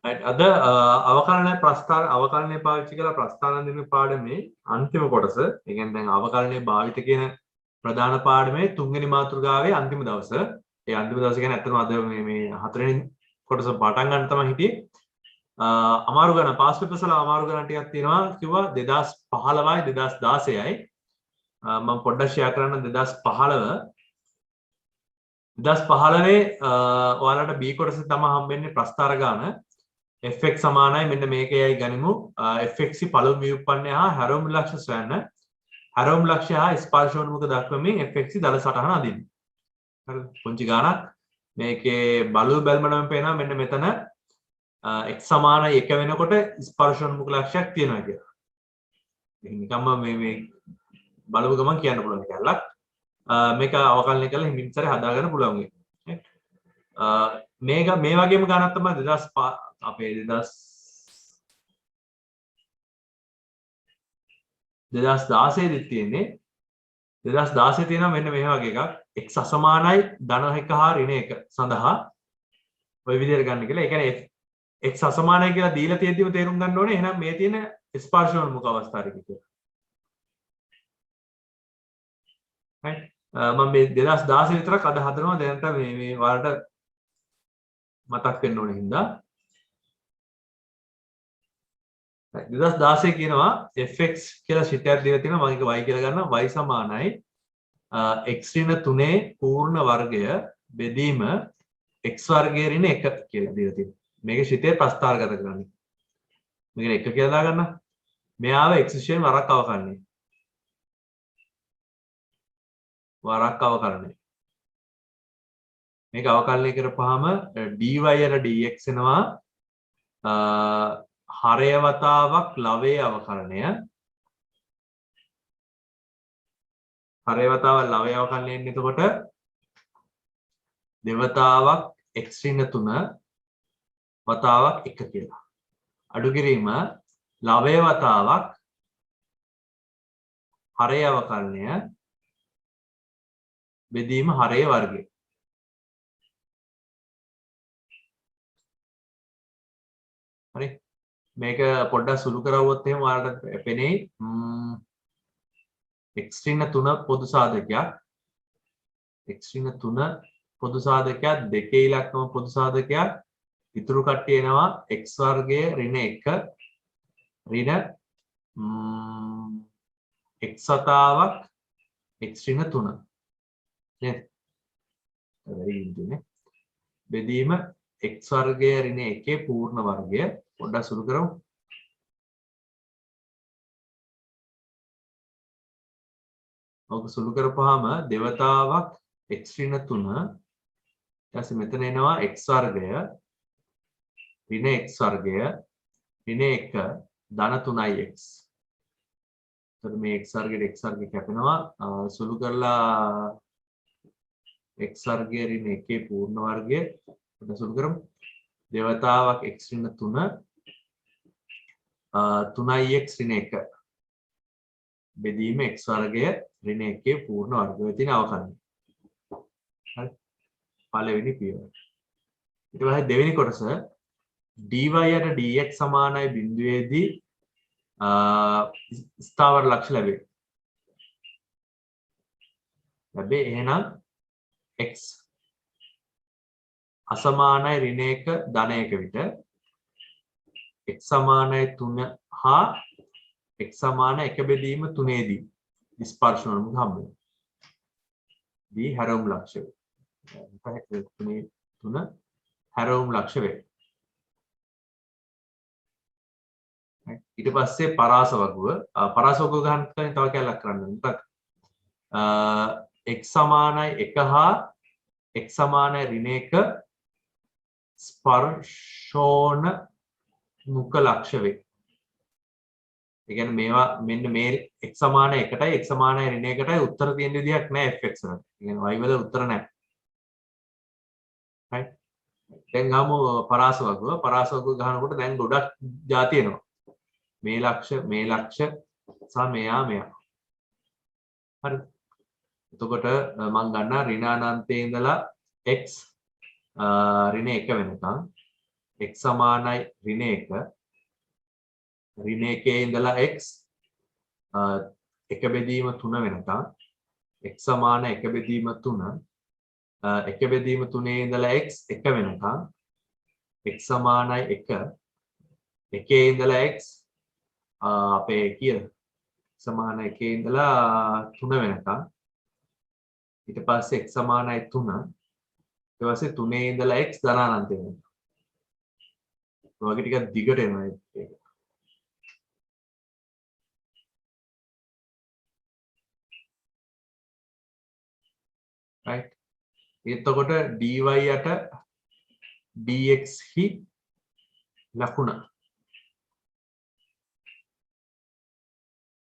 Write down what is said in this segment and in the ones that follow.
අද අවකලනය ප්‍රස්ථාන අවකලනය පාවිච්චි කරලා ප්‍රස්ථාන දෙන පාඩමේ අන්තිම කොටස. ඒ කියන්නේ දැන් අවකලනයේ භාවිත කියන ප්‍රධාන පාඩමේ තුන්වෙනි මාතෘකාවේ අන්තිම දවස. ඒ අන්තිම දවස කියන්නේ ඇත්තටම අද මේ හතරවෙනි කොටස පටන් ගන්න තමයි හිටියේ. අමාරු ගණන් පාස් පේපර්ස් වල අමාරු ගණන් ටිකක් තියෙනවා කිව්වා 2015යි 2016යි. මම පොඩ්ඩක් ෂෙයා කරන්න 2015 ඔයාලට B කොටසේ තමයි හම්බෙන්නේ ප්‍රස්ථාර ගාන fx සමානයි මෙන්න මේකයයි ගනිමු fx පළමු ව්‍යුප්පන්නය හා හැරවුම් ලක්ෂ්‍ය සොයන්න හැරවුම් ලක්ෂ්‍ය හා ස්පර්ශෝන්මුඛ දක්වමින් fx දල සටහන අදින්න හරිද පුංචි ගානක් මේකේ බලු බැලම නම් පේනවා මෙන්න මෙතන x සමානයි 1 වෙනකොට ස්පර්ශෝන්මුඛ ලක්ෂ්‍යයක් තියෙනවා කියලා. ඉතින් නිකම්ම මේ බලව ගමන් කියන්න පුළුවන් කැලලක්. මේක අවකලනය කරලා හිමින් සැරේ හදාගන්න පුළුවන් වෙන්නේ. මේක මේ වගේම ගණන් තමයි 2005 අපේ 2016 දී තියෙන්නේ 2016 තියෙනවා මෙන්න මේ වගේ එකක් x අසමානයි ධන 1 හා ඍණ 1 සඳහා ඔය විදිහට ගන්න කියලා. ඒ කියන්නේ x අසමානයි කියලා දීලා තියෙද්දිම තේරුම් ගන්න ඕනේ එහෙනම් මේ තියෙන ස්පර්ශෝන්මුඛ අවස්ථාව කියලා. right මම මේ 2016 විතරක් අද හදනවා දැනට මේ ඔයාලට මතක් වෙන්න ඕනේ හින්දා 2016 කියනවා fx කියලා ශිටයක් දීලා තියෙනවා මම ඒක y කියලා ගන්නවා y සමානයි x ඍණ 3 පූර්ණ වර්ගය බෙදීම x වර්ගය ඍණ 1 කියලා දීලා තියෙනවා. මේක ශිටයේ ප්‍රස්ථාරගත කරන්නේ. මේක 1 කියලා දාගන්න. මෙයාව x විශේෂයෙන් වරක් අවකලනය. වරක් අවකලනය. මේක අවකලනය කරපුවාම dy අර dx එනවා හරය වතාවක් ලවයේ අවකලනය හරය වතාවක් ලවයේ අවකලනය එන්නේ එතකොට දෙවතාවක් x ඍණ 3 වතාවක් 1 කියලා. අඩු කිරීම ලවයේ වතාවක් හරය අවකලනය බෙදීම හරය වර්ගය. හරි මේක පොඩ්ඩක් සුළු කරවුවොත් එහෙම ඔයාලට පෙනෙයි x ඍණ 3 පොදු සාධකයක් x ඍණ 3 පොදු සාධකයක් දෙකේ ඉලක්කම පොදු සාධකයක් ඉතුරු කට්ටිය එනවා x වර්ගය ඍණ 1 ඍණ x වතාවක් x ඍණ 3 නේද? බෙදීම x වර්ගය ඍණ 1 පූර්ණ වර්ගය පොඩ්ඩක් සුළු කරමු. ඔක සුළු කරපුවාම දෙවතාවක් x ඍණ 3 ඊට පස්සේ මෙතන එනවා x වර්ගය ඍණ x වර්ගය ඍණ 1 ධන 3x. එතකොට මේ x වර්ගයට x වර්ගය කැපෙනවා සුළු කරලා x වර්ගය ඍණ 1 පූර්ණ වර්ගය පොඩ්ඩක් සුළු කරමු. දෙවතාවක් x ඍණ 3 3x ඍණ 1 බෙදීම x වර්ගය ඍණ 1 පූර්ණ වර්ගය තියෙන අවකලනය. හරි. පළවෙනි පියවර. ඊට පස්සේ දෙවෙනි කොටස dy යට dx සමානයි බිඳුවේදී ස්ථාවර ලක්ෂ්‍ය ලැබේ. එහෙනම් x අසමානයි ඍණ 1 ධන 1 විට x සමානයි 3 හා x සමාන 1 බෙදීම 3 දී ස්පර්ශෝන්මුඛ හම්බ වෙනවා. දී හැරවුම් ලක්ෂ්‍ය වේ. 3 හැරවුම් ලක්ෂ්‍ය වේ. ඊට පස්සේ පරාස වගුව ගන්න තව කැලක් කරන්න ඕනේ. මොකක්ද? x සමානයි 1 හා x සමානයි ඍණ 1 ස්පර්ශෝන මුඛ ලක්ෂ්‍ය වේ. ඒ කියන්නේ මේවා මෙන්න මේ x සමාන 1ටයි x සමානයි ඍණ 1ටයි උත්තර තියෙන විදිහක් නැහැ fx වලට. ඒ කියන්නේ y වල උත්තර නැහැ. right? දැන් ගමු පරාස වගුව ගහනකොට දැන් ගොඩක් ಜಾති එනවා. මේ ලක්ෂ්‍ය සහ මෙයා. හරි. එතකොට මම ගන්නවා ඍණ අනන්තයේ ඉඳලා x ඍණ 1 වෙනකම් x සමානයි ඍණ 1 ඍණ 1 ඉඳලා x 1 බෙදීම 3 වෙනකම් x සමාන 1 බෙදීම 3 1 බෙදීම 3 ඉඳලා x 1 වෙනකම් x සමානයි 1 1 ඉඳලා x අපේ කීයද සමාන 1 ඉඳලා 3 වෙනකම් ඊට පස්සේ x සමානයි 3 ඊට පස්සේ 3 ඉඳලා x ධනානන්තය වෙනවා. ඔයගෙ ටිකක් දිගට එනවා ඒක. right එතකොට dy යට dx හි ලකුණ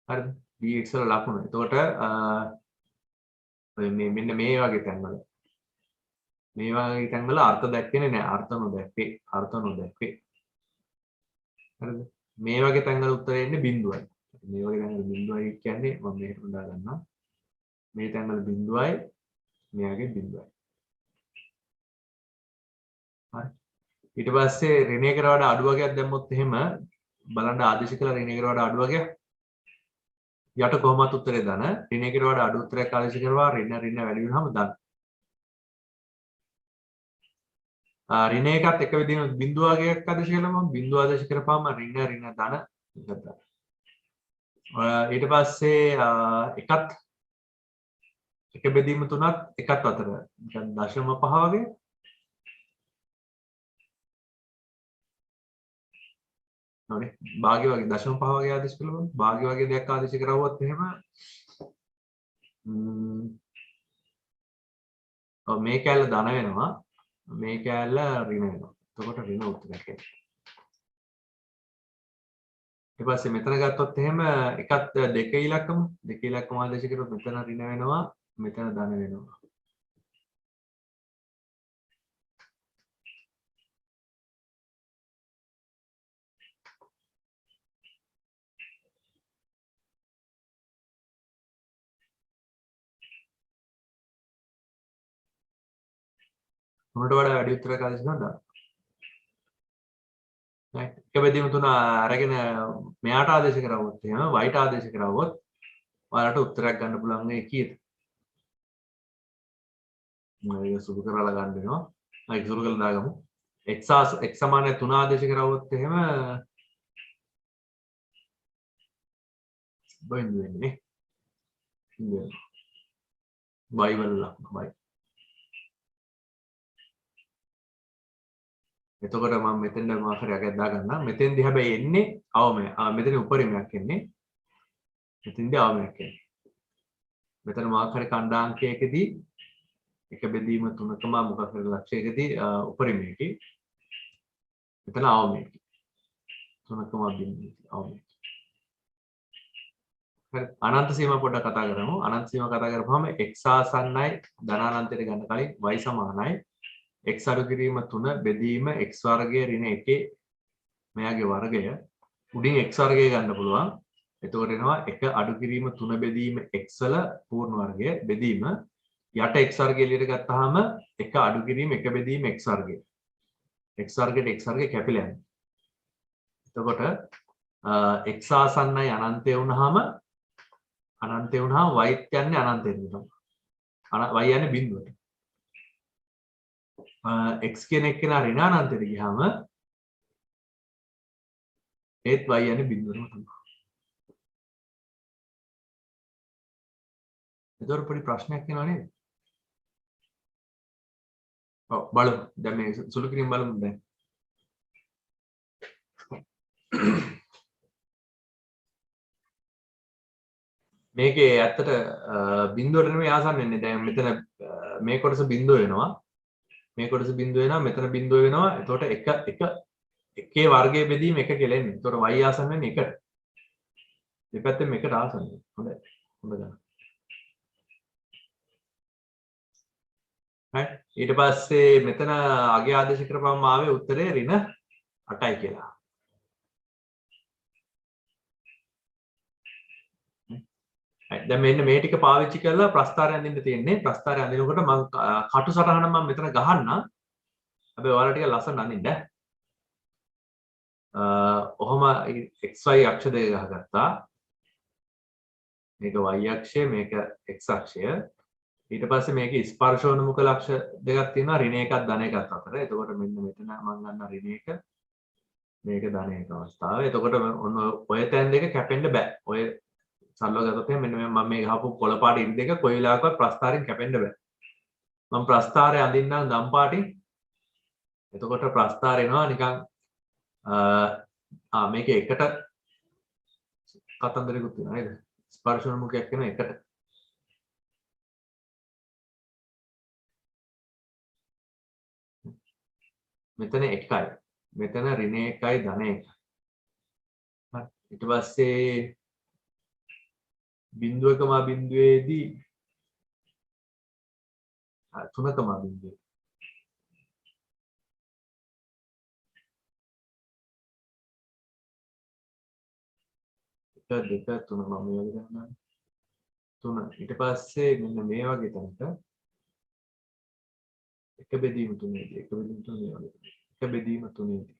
හරිද dx වල ලකුණ. එතකොට මෙන්න මේ වගේ තැන්වල අර්ථ දැක්කේ නැහැ අර්ථ නොදැක්කේ හරිද මේ වගේ තැන්වල උත්තරේ එන්නේ බිඳුවයි. මේ වගේ තැන්වල බිඳුවයි කියන්නේ මම මේකට උදා ගන්නවා. මේ තැන්වල බිඳුවයි මෙයාගේ බිඳුවයි. හරි ඊට පස්සේ ඍණ 1කට වඩා අඩු වර්ගයක් දැම්මොත් එහෙම බලන්න ආදේශ කළ ඍණ 1කට වඩා අඩු වර්ගයක් යට කොහොමත් උත්තරේ දාන ඍණ 1කට වඩා අඩු උත්තරයක් ආදේශ කරනවා ඍණ වැඩි වෙනවම දාන්න. ඍණ 1ත් එක විදිහම බිඳුව වර්ගයක් ආදේශ කළාම බිඳුව ආදේශ කරපුවාම ඍණ ධන ගත්තා. ඊට පස්සේ එකත් එක බෙදීම 3ත් එකත් අතර නිකන් 0.5 වගේ හරි භාග්‍ය වගේ 0.5 වගේ ආදේශ කළොත් භාග්‍ය වගේ දෙයක් ආදේශ කරවුවොත් එහෙම මේ කැලල ධන වෙනවා මේ කැලල ඍණ වෙනවා. එතකොට ඍණ උත්තරයක් එනවා. ඊට පස්සේ මෙතන ගත්තොත් එහෙම එකත් දෙක ඉලක්කම ආදේශ කරොත් මෙතන ඍණ වෙනවා මෙතන ධන වෙනවා. උනට වඩා වැඩි උත්තරයක් ආදේශ කරනවා. right එක බෙදීම 3 අරගෙන මෙයාට ආදේශ කරවුවොත් එහෙම y ට ආදේශ කරවුවොත් ඔයාලට උත්තරයක් ගන්න පුළුවන් මේ කීයද? මම ඒක සුදු කරලා ගන්න වෙනවා. ඒක සුදු කරලා දාගමු. x සමානයි 3 ආදේශ කරවුවොත් එහෙම බයින් වෙන්නේ නේ. y වල ලකුණ y. එතකොට මම මෙතෙන්ද මාකරයක් දා ගන්නම්. මෙතෙන්දී හැබැයි එන්නේ අවමය. මෙතන උපරිමයක් එන්නේ. මෙතෙන්දී අවමයක් එන්නේ. මෙතන මාකර කණ්ඩාංකයකදී එක බෙදීම 3කම මොකක් හරි ලක්ෂයකදී උපරිමයකදී මෙතන අවමයකදී 3කම බිඳුවකදී අවමයකදී. හරි අනන්ත සීමා පොඩ්ඩක් කතා කරමු. අනන්ත සීමා කතා කරපුවාම x ආසන්නයි ධනානන්තයට ගන්න කලින් y සමානයි x අඩු කිරීම 3 බෙදීම x වර්ගය ඍණ 1 මෙයාගේ වර්ගය උඩින් x වර්ගය ගන්න පුළුවන්. එතකොට එනවා 1 අඩු කිරීම 3 බෙදීම x වල පූර්ණ වර්ගය බෙදීම යට x වර්ගය එළියට ගත්තාම 1 අඩු කිරීම 1 බෙදීම x වර්ගය. x වර්ගයට x වර්ගය කැපිලා යනවා. එතකොට x ආසන්නයි අනන්තය වුණාම y යන්නේ අනන්තයට යනවා. y යන්නේ බිඳුවට. x කියන එක්කෙනා ඍණ අනන්තයට ගියාම ඒත් y යන්නේ බිඳුවටම තමයි. ඒතර පොඩි ප්‍රශ්නයක් එනවා නේද? ඔව් බලමු. දැන් මේ සුළු කිරීම බලමු දැන්. මේකේ ඇත්තට බිඳුවට නෙමෙයි ආසන්න වෙන්නේ. දැන් මෙතන මේ කොටස බිඳුව වෙනවා. මේ කොටස බිඳුව වෙනවා. මෙතන බිඳුව වෙනවා. එතකොට එකේ වර්ගයේ බෙදීම එක කියලා එන්නේ. එතකොට y ආසන්න වෙන්නේ එකට. දෙපැත්තෙන් එකට ආසන්න. හොඳයි. හොඳ ගන්න. right ඊට පස්සේ මෙතන අගේ ආදේශ කරපුවම ආවේ උත්තරේ ඍණ 8යි කියලා. දැන් මෙන්න මේ ටික පාවිච්චි කරලා ප්‍රස්ථාරය අඳින්න තියෙන්නේ. ප්‍රස්ථාරය අඳිනකොට මම කටු සටහන මම මෙතන ගහන්න. හැබැයි ඔයාලා ටික ලස්සන අඳින්න. ඔහොම xy අක්ෂ දෙක ගහගත්තා. මේක y අක්ෂය මේක x අක්ෂය. ඊට පස්සේ මේකේ ස්පර්ශෝන්මුඛ ලක්ෂ දෙකක් තියෙනවා ඍණ එකක් ධන එකක් අතර. එතකොට මෙන්න මෙතන මම ගන්න ඍණ එක මේක ධන එක අවස්ථාව. එතකොට ඔන්න ඔය තැන් දෙක කැපෙන්න බෑ. ඔය සරලව ගත්තොත් එහෙනම් මෙන්න මම මේ ගහපු කොළ පාට ඉරි දෙක කොයි වෙලාවකවත් ප්‍රස්ථාරයෙන් කැපෙන්න බෑ. මම ප්‍රස්ථාරය අඳින්නම් ගම් පාටින්. එතකොට ප්‍රස්ථාර එනවා නිකන් මේක එකට කතන්දරයකුත් තියෙනවා නේද? ස්පර්ශෝන්මුඛයක් වෙන එකට. මෙතන 1යි. මෙතන ඍණ 1යි ධන 1යි. හරි. ඊට පස්සේ බිඳුවකම බිඳුවේදී 3කම බිඳුවේ. එක දෙක තුන මම මේ වගේ ගන්නවා. 3. ඊට පස්සේ මෙන්න මේ වගේ තැනක එක බෙදීම 3ේදී එක බෙදීම 3 වගේ. එක බෙදීම 3ේදී.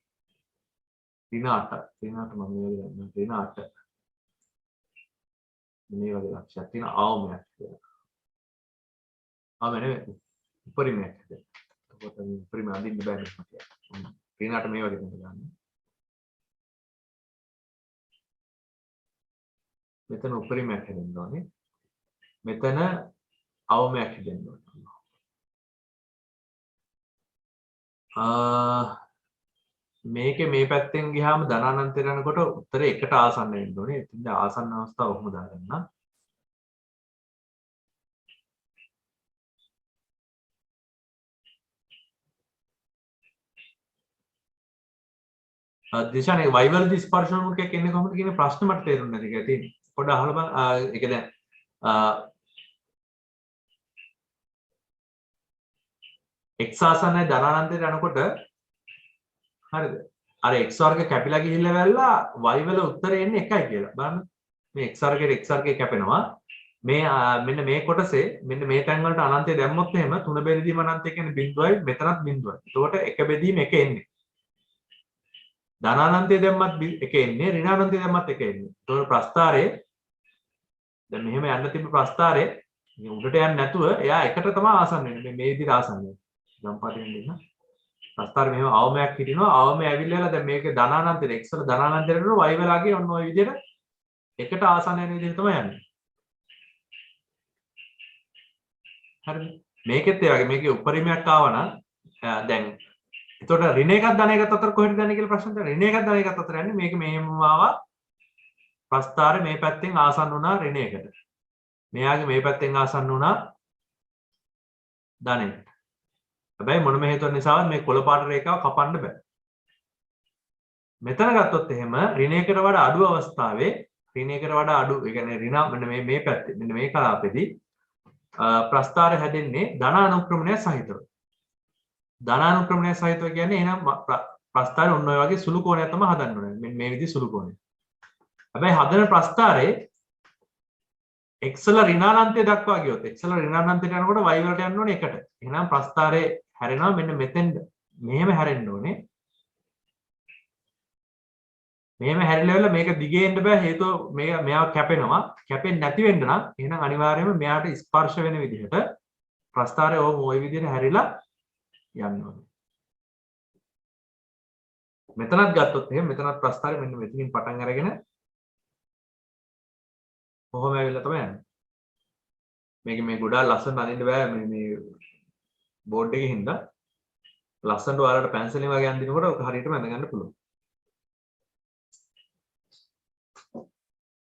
ඍණ 8. ඍණ 8 මම මේ වගේ ගන්නවා. ඍණ 8. මේ වගේ ලක්ෂයක් තියෙන ආවමයක් කියලා. නෙවෙයි. උපරිමයක්. එතකොට මේ උපරිම අඳින්න බෑ මේක කියලා. ඍණ 8 මේ වගේ දෙන්න ගන්න. මෙතන උපරිමයක් හැදෙන්න ඕනේ. මෙතන අවමයක් හැදෙන්න ඕනේ. මේකේ මේ පැත්තෙන් ගියාම ධනානන්තයට යනකොට උත්තරේ එකට ආසන්න වෙන්න ඕනේ. ඉතින් ආසන්න අවස්ථාව ඔහොම දාගන්න. දිශානේ y වලදී ස්පර්ශෝන්මුඛයක් එන්නේ කොහොමද කියන ප්‍රශ්න මට තේරුන්නේ නැති කියලා තියෙනවා. පොඩ්ඩක් අහලා බලන්න. ඒක දැන් x ආසන්නයි ධනානන්තයට යනකොට හරිද? අර x වර්ග කැපිලා ගිහිල්ලා වැල්ලා y වල උත්තරේ එන්නේ 1යි කියලා. බලන්න. මේ x වර්ගයට x වර්ගය කැපෙනවා. මේ මෙන්න මේ කොටසේ මෙන්න මේ තැන් වලට අනන්තය දැම්මොත් එහෙම 3 බෙදීම අනන්තය කියන්නේ බිඳුවයි මෙතනත් බිඳුවයි. එතකොට එක බෙදීම එක එන්නේ. ධනානන්තය දැම්මත් එක එන්නේ ඍණානන්තය දැම්මත් එක එන්නේ. එතකොට ප්‍රස්ථාරයේ දැන් මෙහෙම යන්න තිබ්බ ප්‍රස්ථාරයේ මේ උඩට යන්නේ නැතුව එයා එකට තමයි ආසන්න වෙන්නේ. මේ විදිහට ආසන්න වෙන්නේ. ගම් පාටින් දෙන්න. ප්‍රස්ථාරයේ මෙහෙම අවමයක් හිටිනවා. අවමය ඇවිල්ලා දැන් මේක ධනානන්තයට x වල ධනානන්තයට y වලගේ ඔන්න ඔය විදිහට එකට ආසන්න වෙන විදිහට තමයි යන්නේ. හරිද? මේකෙත් ඒ වගේ මේකේ උපරිමයක් ආවනම් දැන් එතකොට ඍණ එකක් ධන එකක් අතර කොහෙද යන්නේ කියලා ප්‍රශ්න තියෙනවා. ඍණ එකක් ධන එකක් අතර යන්නේ මේක මෙහෙම ආවා. ප්‍රස්ථාරය මේ පැත්තෙන් ආසන්න වුණා ඍණ එකට. මෙයාගේ මේ පැත්තෙන් ආසන්න වුණා ධන එකට. හැබැයි මොනම හේතුවක් නිසාවත් මේ කොළ පාට රේඛාව කපන්න බෑ. මෙතන ගත්තොත් එහෙම ඍණයකට වඩා අඩු අවස්ථාවේ ඍණයකට වඩා අඩු ඒ කියන්නේ ඍණ මෙන්න මේ පැත්තේ මෙන්න මේ කලාපෙදී ප්‍රස්ථාරය හැදෙන්නේ ධන අනුක්‍රමණය සහිතව. ධනානුක්‍රමණය සහිතව කියන්නේ එහෙනම් ප්‍රස්ථාරය ඔන්න ඔය වගේ සුළු කෝණයක් තමයි හදන්න ඕනේ. මෙන්න මේ විදිහ සුළු කෝණයක්. හැබැයි හදන ප්‍රස්ථාරයේ x වල ඍණානන්තය දක්වා ගියොත් x වල ර්ණානන්තයට යනකොට y වලට යන්න ඕනේ එකට. එහෙනම් ප්‍රස්ථාරයේ හැරෙනවා මෙන්න මෙතෙන්ද. මෙහෙම හැරෙන්න ඕනේ. මෙහෙම හැරිලා මේක දිගේ එන්න බෑ හේතුව මෙයා කැපෙනවා. කැපෙන්නේ නැති වෙන්න නම් එහෙනම් අනිවාර්යයෙන්ම මෙයාට ස්පර්ශ වෙන විදිහට ප්‍රස්ථාරය ওই විදිහට හැරිලා යන්න ඕනේ. මෙතනත් ගත්තොත් එහෙනම් මෙතනත් ප්‍රස්ථාරය මෙන්න මෙතනින් පටන් අරගෙන කොහොම ඇවිල්ලා තමයි යන්නේ. මේක මේ ගොඩාක් ලස්සනට අඳින්න බෑ මේ බෝඩ් එකේ හින්දා ලස්සනට ඔයාලට පැන්සලෙන් වගේ අඳිනකොට ඔක හරියටම අඳ ගන්න පුළුවන්.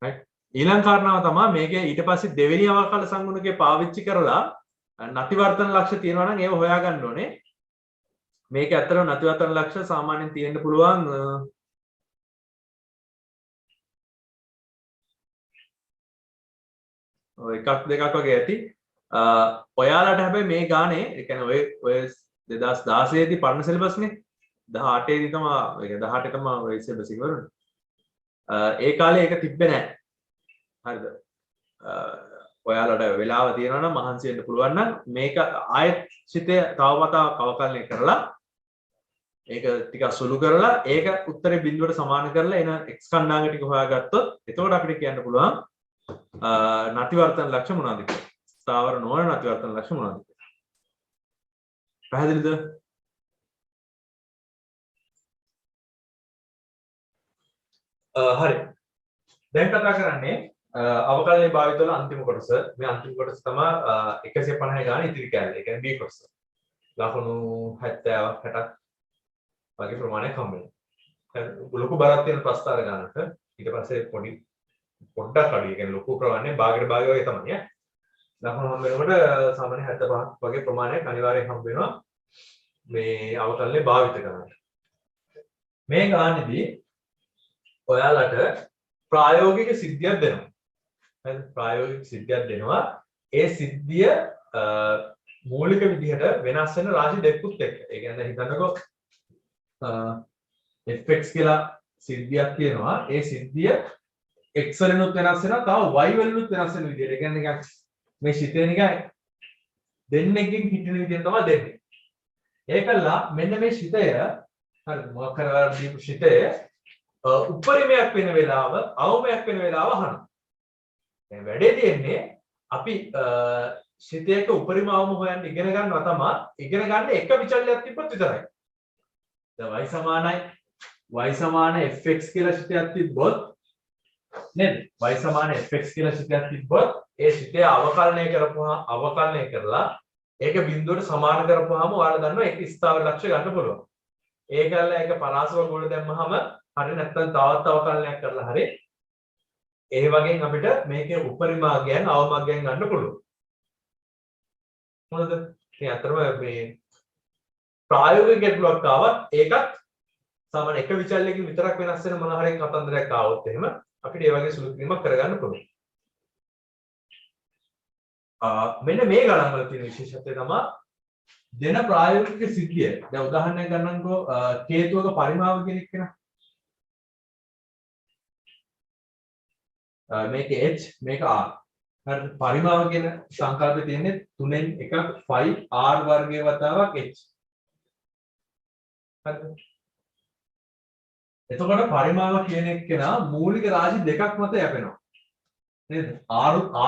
right ඊළඟ කාරණාව තමයි මේකේ ඊට පස්සේ දෙවෙනි අවකල සංගුණකේ පාවිච්චි කරලා නතිවර්තන ලක්ෂ තියෙනවා නම් ඒව හොයාගන්න ඕනේ. මේක ඇත්තටම නතිවර්තන ලක්ෂ සාමාන්‍යයෙන් තියෙන්න පුළුවන් එකක් දෙකක් වගේ ඇති. ඔයාලට හැබැයි මේ ගානේ ඒ කියන්නේ ඔය 2016 දී පරණ සිලබස් නේ 18 දී තමයි ඒ කියන්නේ 18 තමයි ඔය සිලබස් එක වරුනේ. ඒ කාලේ ඒක තිබ්බේ නැහැ. හරිද? ඔයාලට වෙලාව තියෙනවා නම් මහන්සි වෙන්න පුළුවන් නම් මේක ආයෙත් සිතේ තවමතාවක් අවකලනය කරලා ඒක ටිකක් සුළු කරලා ඒක උත්තරේ බිඳුවට සමාන කරලා එන x කණ්ඩායම ටික හොයාගත්තොත් එතකොට අපිට කියන්න පුළුවන් නතිවර්තන ලක්ෂ්‍ය මොනවද කියලා. ස්ථාවර නොවන නතිවර්තන ලක්ෂ්‍ය මොනවද කියලා. පැහැදිලිද? හරි. දැන් කතා කරන්නේ අවකලනයේ භාවිත වල අන්තිම කොටස. මේ අන්තිම කොටස තමයි 150 ගාන ඉතිරි කැලේ. ඒ කියන්නේ B කොටස. ලකුණු 70ක් 60ක් වගේ ප්‍රමාණයක් හම්බ වෙනවා. ලොකු බරක් තියෙන ප්‍රස්තාර ගානට ඊට පස්සේ පොඩ්ඩක් අඩුයි. ඒ කියන්නේ ලොකු ප්‍රමාණය භාගයට භාගය වගේ තමයි. ලකුණු හම්බ වෙනකොට සාමාන්‍ය 75ක් වගේ ප්‍රමාණයක් අනිවාර්යෙන් හම්බ වෙනවා මේ අවකලනයේ භාවිත කරනකොට. මේ ගානේදී ඔයාලට ප්‍රායෝගික සිද්ධියක් දෙනවා. හරිද? ප්‍රායෝගික සිද්ධියක් දෙනවා. ඒ සිද්ධිය මූලික විදිහට වෙනස් වෙන රාශි දෙකකුත් එක්ක. ඒ කියන්නේ හිතන්නකෝ fx කියලා සිද්ධියක් තියෙනවා. ඒ සිද්ධිය x වලිනුත් වෙනස් වෙනවා. තව y වලිනුත් වෙනස් වෙන විදිහට. ඒ කියන්නේ නිකන් මේ සිතේ නිකන් දෙන්නෙක්ගෙන් හිටින විදිහට තමයි දෙන්නේ. ඒකලා මෙන්න මේ සිතය හරි මොකක් කරලා දීපු සිතය උපරිමයක් වෙන වෙලාව අවමයක් වෙන වෙලාව අහනවා. දැන් වැඩේ තියෙන්නේ අපි සිතේක උපරිම අවම හොයන්න ඉගෙන ගන්නවා තමයි. ඉගෙන ගන්න එක විචල්‍යයක් තිබ්බොත් විතරයි. දැන් y සමාන fx කියලා සිතයක් තිබ්බොත් නේද? y සමාන fx කියලා සිතයක් තිබ්බොත් ඒ සිතේ අවකලනය කරලා ඒක බිඳුවට සමාන කරපුවාම ඔයාලා දන්නවා ඒක ස්ථාවර ලක්ෂ්‍ය ගන්න පුළුවන්. ඒකල්ල ඒක පරාසව ගොඩ දැම්මහම හරි නැත්නම් තවත් අවකලනයක් කරලා හරි ඒ වගේ අපිට මේකේ උපරිමාගයන් අවමග්ගයන් ගන්න පුළුවන්. මොනද? ඉතින් අතරම මේ ප්‍රායෝගික ගැටලුවක් ආවත් ඒකත් සාමාන්‍ය එක විචල්‍යකින් විතරක් වෙනස් වෙන මොන හරි කතන්දරයක් ආවොත් එහෙම අපිට ඒ වගේ සුළු කිරීමක් කරගන්න පුළුවන්. මෙන්න මේ ගණන් වල තියෙන විශේෂත්වය තමයි දෙන ප්‍රායෝගික සිද්ධිය. දැන් උදාහරණයක් ගන්නම්කෝ කේතුවක පරිමාව කියන එක නේ. මේක h මේක r. හරි පරිමාව කියන සංකල්පය තියෙන්නේ 3න් එකක් 5 r වර්ගයේ වතාවක් h. හරිද? එතකොට පරිමාව කියන එක්කෙනා මූලික රාශි දෙකක් මත යැපෙනවා. නේද?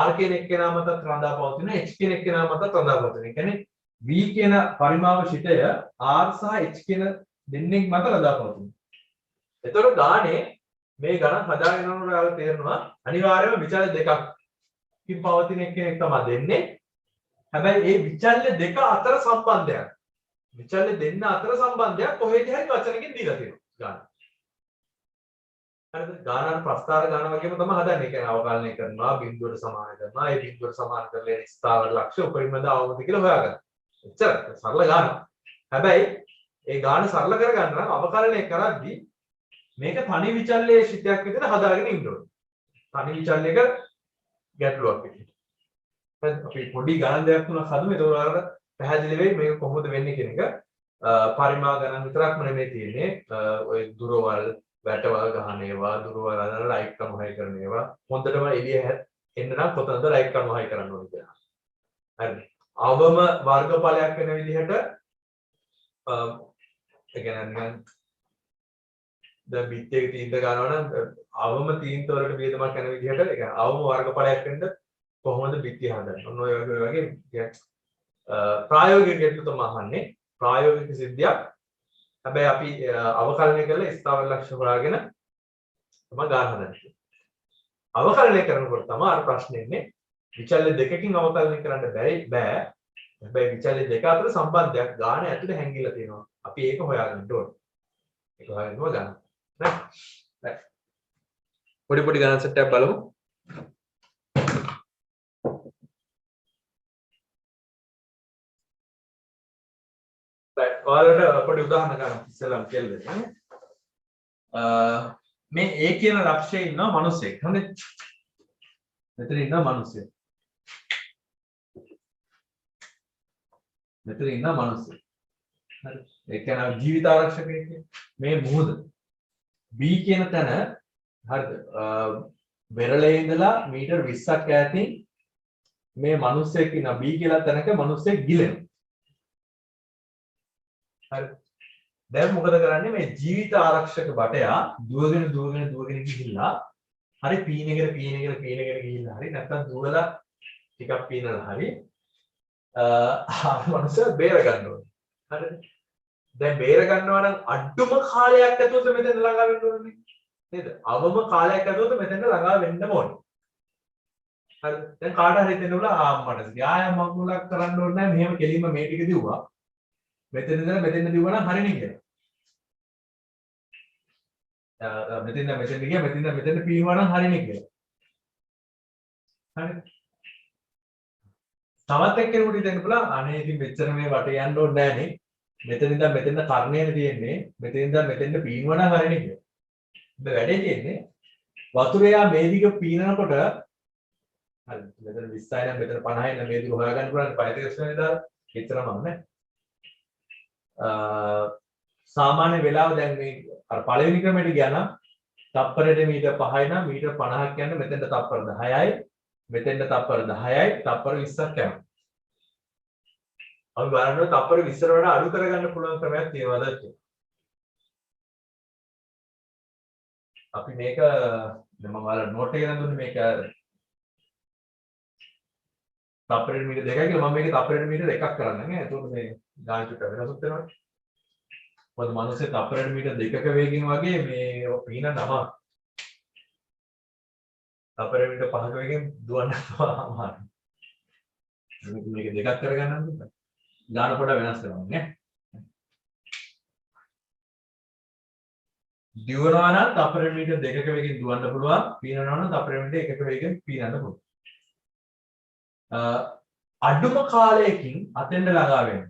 r කියන එක්කෙනා මතත් රඳා පවතින h කියන එක්කෙනා මතත් රඳා පවතින. ඒ කියන්නේ v කියන පරිමාව ශිතය r සහ h කියන දෙන්නෙක් මත රඳා පවතින. එතකොට ගානේ මේ ගණන් හදාගෙන යනකොට ඔයාලා තේරෙනවා අනිවාර්යයෙන්ම විචල්‍ය දෙකක් කින් පවතින එක්කෙනෙක් තමයි දෙන්නේ. හැබැයි මේ විචල්‍ය දෙක අතර සම්බන්ධයක් විචල්‍ය දෙන්න අතර සම්බන්ධයක් කොහෙද හරි වචනකින් දීලා තියෙනවා ගාන. හරිද? ගානන ප්‍රස්තාර ගාන වගේම තමයි හදන්නේ. ඒ කියන්නේ අවකලනය කරනවා බිඳුවට සමාන කරනවා. ඒ බිඳුවට සමාන කරලා එන ස්ථාවර ලක්ෂ්‍ය උපරිමද අවමද කියලා හොයාගන්න. එච්චර සරල ගානක්. හැබැයි ඒ ගාන සරල කරගන්න නම් අවකලනය කරද්දී මේක තනි විචල්‍යයේ ශිතයක් විදිහට හදාගෙන ඉන්න ඕනේ. තනි විචල්‍යයක ගැටලුවක් විදිහට. හරි අපි පොඩි ගණන් දෙයක් තුනක් හදමු. ඒක ඔයාලට පැහැදිලි වෙයි මේක කොහොමද වෙන්නේ කියන එක. පරිමා ගණන් විතරක්ම නෙමෙයි තියෙන්නේ. ඔය දුරවල් වැටවල් ගහන ඒවා, දුරවල් අදලා ලයිට් කමහයි කරන ඒවා. හොඳටම එළිය එන්න නම් කොතනද ලයිට් කමහයි කරන්න ඕනේ කියලා. හරි. අවම වර්ගඵලයක් වෙන විදිහට ඒ කියන්නේ නිකන් දැන් බිත්තියක තීන්ත ගන්නවා නම් අවම තීන්ත වලට වියදමක් යන විදිහට ඒ කියන්නේ අවම වර්ගඵලයක් වෙන්න කොහොමද බිත්තිය හදන්නේ? ඔන්න ඔය වගේ ප්‍රායෝගික ගැටලු තමයි අහන්නේ. ප්‍රායෝගික සිද්ධියක්. හැබැයි අපි අවකලනය කරලා ස්ථාවර ලක්ෂ්‍ය හොයාගෙන තමයි ගාන හදන්නේ. අවකලනය කරනකොට තමයි අර ප්‍රශ්නේ එන්නේ. විචල්‍ය දෙකකින් අවකලනය කරන්න බෑ. හැබැයි විචල්‍ය දෙක අතර සම්බන්ධයක් ගාන ඇතුලේ හැංගිලා තියෙනවා. අපි ඒක හොයාගන්න ඕනේ. ඒක හොයන්න ගන්න. right. පොඩි ගණන් සෙට් එකක් බලමු. right. ඔයාලට පොඩි උදාහරණ ගන්න ඉස්සෙල්ලාම කියලා දෙන්න. මේ A කියන ලක්ෂයේ ඉන්න මිනිස්සෙක්. හරිද? මෙතන ඉන්න මිනිස්සෙක්. මෙතන ඉන්න මිනිස්සෙක්. හරි. ඒ කියන්නේ ජීවිත ආරක්ෂකයෙක් මේ මුහුද B කියන තැන හරිද? වෙරළේ ඉඳලා මීටර් 20ක් ඈතින් මේ මිනිස්සෙක් ඉන්න B කියලා තැනක මිනිස්සෙක් ගිලෙනවා. හරි. දැන් මොකද කරන්නේ මේ ජීවිත ආරක්ෂක බටයා දුවගෙන ගිහිල්ලා හරි පීනගෙන ගිහිල්ලා හරි නැත්තම් දුවලා ටිකක් පීනලා හරි මනස බේර ගන්න ඕනේ. හරිද? දැන් බේර ගන්නවා නම් අඩුම කාලයක් ඇතුළත මෙතන ළඟා වෙන්න ඕනේ. නේද? අවම කාලයක් ඇතුළත මෙතන ළඟා වෙන්න ඕනේ. හරිද? දැන් කාට හරි හිතෙන්න උලා මට ව්‍යායාමයක් මුලක් කරන්න ඕනේ නැහැ. මෙහෙම කෙලින්ම මේ ටික දිව්වා. මෙතන ඉඳලා මෙතෙන් දිව්වා නම් හරිනේ කියලා. මෙතෙන් ගියා මෙතෙන් පීනවා නම් හරිනේ කියලා. හරි. තවත් එක්කෙනෙකුට හිතෙන්න පුළුවන් අනේ ඉතින් මෙච්චර මේ වටේ යන්න ඕනේ නැහැ නේ. මෙතන ඉඳන් මෙතෙන් කර්ණයනේ තියෙන්නේ. මෙතෙන් ඉඳන් මෙතෙන් පීනවා නම් හරිනේ කියලා. වැඩේ තියෙන්නේ වතුරයා මේ දිග පීනනකොට හරි මෙතන 20යි නම් මෙතන 50යි නම් මේ දිග හොයාගන්න පුළුවන් පය දෙකක් වෙනදා එච්චරම නැහැ. සාමාන්‍ය වෙලාව දැන් මේ අර පළවෙනි ක්‍රමයට ගියා නම් තප්පරයට මීටර් 5යි නම් මීටර් 50ක් යන්නේ මෙතෙන්ට තප්පර 10යි මෙතෙන්ට තප්පර 10යි තප්පර 20ක් යනවා. අපි බලන්න තප්පර 20ට වඩා අඩු කරගන්න පුළුවන් ක්‍රමයක් තියෙනවද කියලා. අපි මේක මම ඔයාලා නෝට් එක එකෙන් දුන්නේ මේක තප්පරයට මීටර් 2යි කියලා මම මේක තප්පරයට මීටර් 1ක් කරන්න නේ. එතකොට මේ ගාන චුට්ට වෙනසක් වෙනවා. මොකද මිනිස්සේ තප්පරයට මීටර් 2ක වේගයෙන් වගේ මේ පීනන්න අමාරුයි. තප්පරයට මීටර් 5ක වේගයෙන් දුවන්න අමාරුයි. මේක දෙකක් කරගන්න නම් ගාන පොඩ වෙනස් වෙනවා නේ. දිවනවා නම් තප්පරයට මීටර් 2ක වේගයෙන් දුවන්න පුළුවන්. පීනනවා නම් තප්පරයට මීටර් 1ක වේගයෙන් පීනන්න පුළුවන්. අඩුම කාලයකින් අතෙන්ද ළඟා වෙන්න.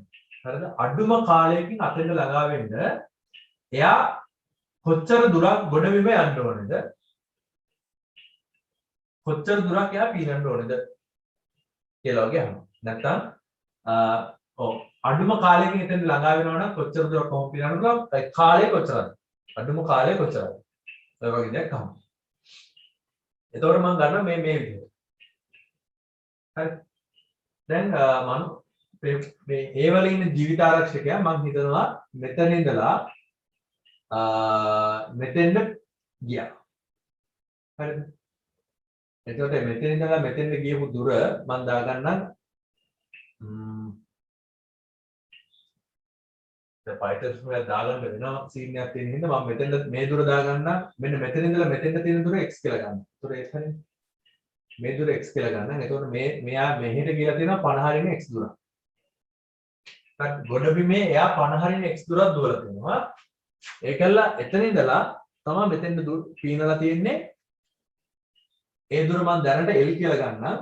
හරිද? අඩුම කාලයකින් අතෙන්ද ළඟා වෙන්න එයා කොච්චර දුරක් ගොඩබිම යන්න ඕනේද? කොච්චර දුරක් එයා පීනන්න ඕනේද කියලා වගේ අහනවා. නැත්තම් අඩුම කාලයකින් එතෙන්ද ළඟා වෙනවා නම් කොච්චර දුරක් කොහොම පීනන්න පුළුවන්? කාලය කොච්චරද? අඩුම කාලය කොච්චරද? ඔය වගේ දෙයක් අහනවා. එතකොට මම ගන්නවා මේ විදිහට. හරි. දැන් මම මේ ඒ වල ඉන්න ජීවිත ආරක්ෂකයා මම හිතනවා මෙතන ඉඳලා මෙතෙන්ද ගියා. හරිද? එතකොට මෙතන ඉඳලා මෙතෙන්ද ගියපු දුර මම දාගන්නම් දැන් පයිතර්ස් වල දාගන්න වෙනවා සීන් එකක් තියෙන හින්දා මම මෙතෙන්ද මේ දුර දාගන්න මෙන්න මෙතන ඉඳලා මෙතෙන්ද තියෙන දුර x කියලා ගන්න. ඒතකොට ඒක හරිනේ. මේ දුර x කියලා ගන්න. එතකොට මෙයා මෙහෙට ගිහලා තියෙනවා 50 රින් x දුර. හරි ගොඩබිමේ එයා 50 රින් x දුරක් දුවලා තියෙනවා. ඒකල්ල එතන ඉඳලා තමයි මෙතෙන්ද පීනලා තියෙන්නේ. ඒ දුර මම දැනට l කියලා ගන්නම්.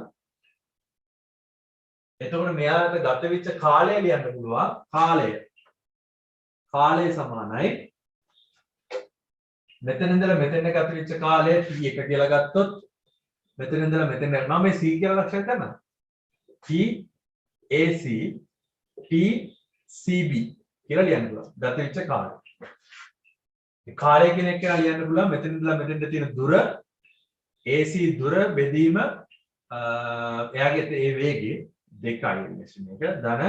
එතකොට මෙයාට ගත වෙච්ච කාලය ලියන්න පුළුවන්. කාලය සමානයි මෙතන ඉඳලා මෙතෙන්ට ගත වෙච්ච කාලය t1 කියලා ගත්තොත් මෙතන ඉඳලා මෙතෙන් මම මේ c කියලා ලක්ෂණ කරනවා. TAC TCB කියලා ලියන්න පුළුවන්. ගත වෙච්ච කාලය. මේ කාලය කියන එක ලියන්න පුළුවන්. මෙතන ඉඳලා මෙතෙන්ට තියෙන දුර AC දුර බෙදීම එයාගේ ඒ වේගය 2යි මෙෂන් එක ධන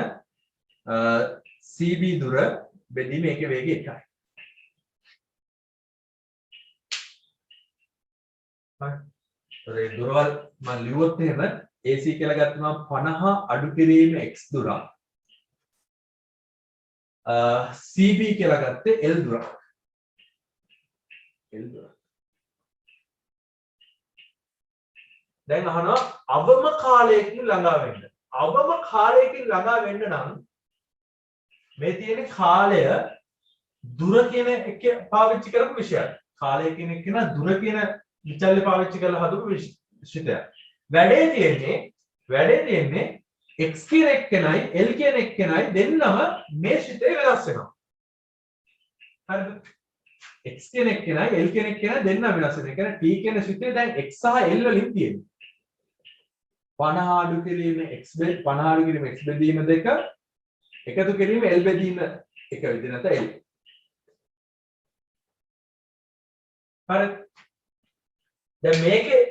CB දුර බෙදීම ඒකේ වේගය 1යි. හරි. ඒ දුරවල් මම ලියුවොත් එහෙම AC කියලා ගත්තම 50 අඩු කිරීම x දුරක්. CB කියලා ගත්තේ L දුරක්. L දුරක්. දැන් අහනවා අවම කාලයකින් ළඟා වෙන්න. අවම කාලයකින් ළඟා වෙන්න නම් මේ තියෙන කාලය දුර කියන එක පාවිච්චි කරපු විෂයක්. කාලය කියන එක න දුර කියන විචල්්‍ය පාවිච්චි කරලා හදපු විෂයයක්. වැඩේ තියෙන්නේ x කියන එක්කෙනයි l කියන එක්කෙනයි දෙන්නම මේ ශිතේ වෙනස් වෙනවා. හරිද? x කියන එක්කෙනයි l කියන එක්කෙනයි දෙන්නම වෙනස් වෙනවා. ඒ කියන්නේ t කියන ශිතේ දැන් x සහ l වලින් තියෙන්නේ. 50 අඩු කිරීම x බෙදීම 2 එකතු කිරීම l බෙදීම 1 විදිහ නැත්නම් l. හරි. දැන්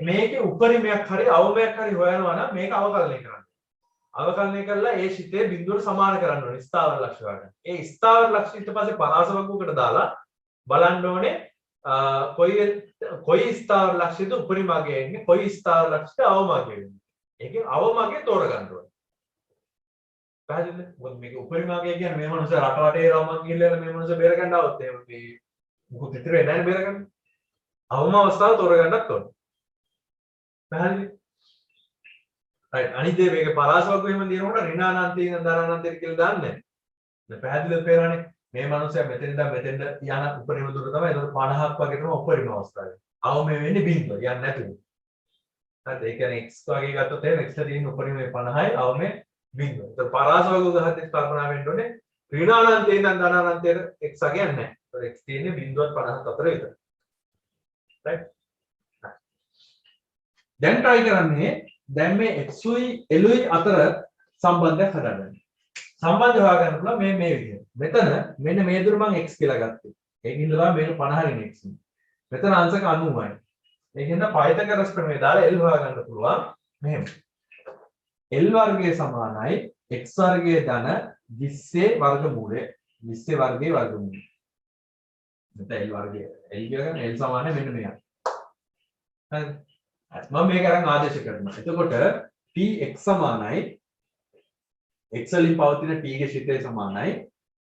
මේකේ උපරිමයක් හරි අවමයක් හරි හොයනවා නම් මේක අවකලනය කරන්න. අවකලනය කරලා ඒ ශිතේ බිඳුවට සමාන කරන්න ඕනේ ස්ථාවර ලක්ෂ ගන්න. ඒ ස්ථාවර ලක්ෂ ඊට පස්සේ පරාස වගුවකට දාලා බලන්න ඕනේ කොයි ස්ථාවර ලක්ෂයද උපරිමගේ එන්නේ කොයි ස්ථාවර ලක්ෂයද අවමගේ එන්නේ. ඒකෙන් අවමගේ තෝරගන්න ඕනේ. පැහැදිලිද? මොකද මේක උපරිමගේ කියන්නේ මේ මනුස්සය රට වටේ රවමන් ගිහිල්ලා මේ මනුස්සය බේර ගන්න આવත් එහෙම මේ මොකද ඉතින් වෙන්නේ නැහැ බේර ගන්න. අවම අවස්ථාව තෝරගන්නත් ඕනේ. පැහැදිලි? right අනිත් දේ මේක පරාස වගුව එහෙම දිනනකොට ඍණානන්තේ ඉඳන් ධනානන්තේ කියලා දාන්නේ නැහැ. දැන් පැහැදිලිව පේනවනේ මේ මනුස්සයා මෙතන ඉඳන් මෙතෙන්ට යන උපරිම දුර තමයි. ඒක 50ක් වගේ තමයි උපරිම අවස්ථාවේ. අවම වෙන්නේ බිඳුව යන්නේ නැතුව. හරිද? ඒ කියන්නේ x වගේ ගත්තොත් එහෙනම් x ට තියෙන උපරිමේ 50යි අවමේ බිඳුව. ඒක පරාස වගුව ගහද්දි කල්පනා වෙන්න ඕනේ ඍණානන්තේ ඉඳන් ධනානන්තේ x වගේ නැහැ. ඒක x තියෙන්නේ බිඳුවත් 50ත් අතර විතරයි. right දැන් try කරන්නේ දැන් මේ x උයි l උයි අතර සම්බන්ධයක් හදාගන්න. සම්බන්ධය හොයාගන්න පුළුවන් මේ විදිහට. මෙතන මෙන්න මේ දුර මම x කියලා ගත්තේ. ඒකින්ද තමයි මේක 50 න් x. මෙතන අංශක 90යි. ඒකින්ද පයිතගොරස් ප්‍රමේය දාලා l හොයාගන්න පුළුවන් මෙහෙම. l වර්ගය සමානයි x වර්ගය ධන 20 වර්ගමූලය. 20 වර්ගයේ වර්ගමූලය. මෙතන l වර්ගය. l කියන්නේ l සමානයි මෙන්න මෙයා. හරිද? මම මේක අරන් ආදේශ කරනවා. එතකොට px සමානයි x වලින් පවතින t ගේ ශිතය සමානයි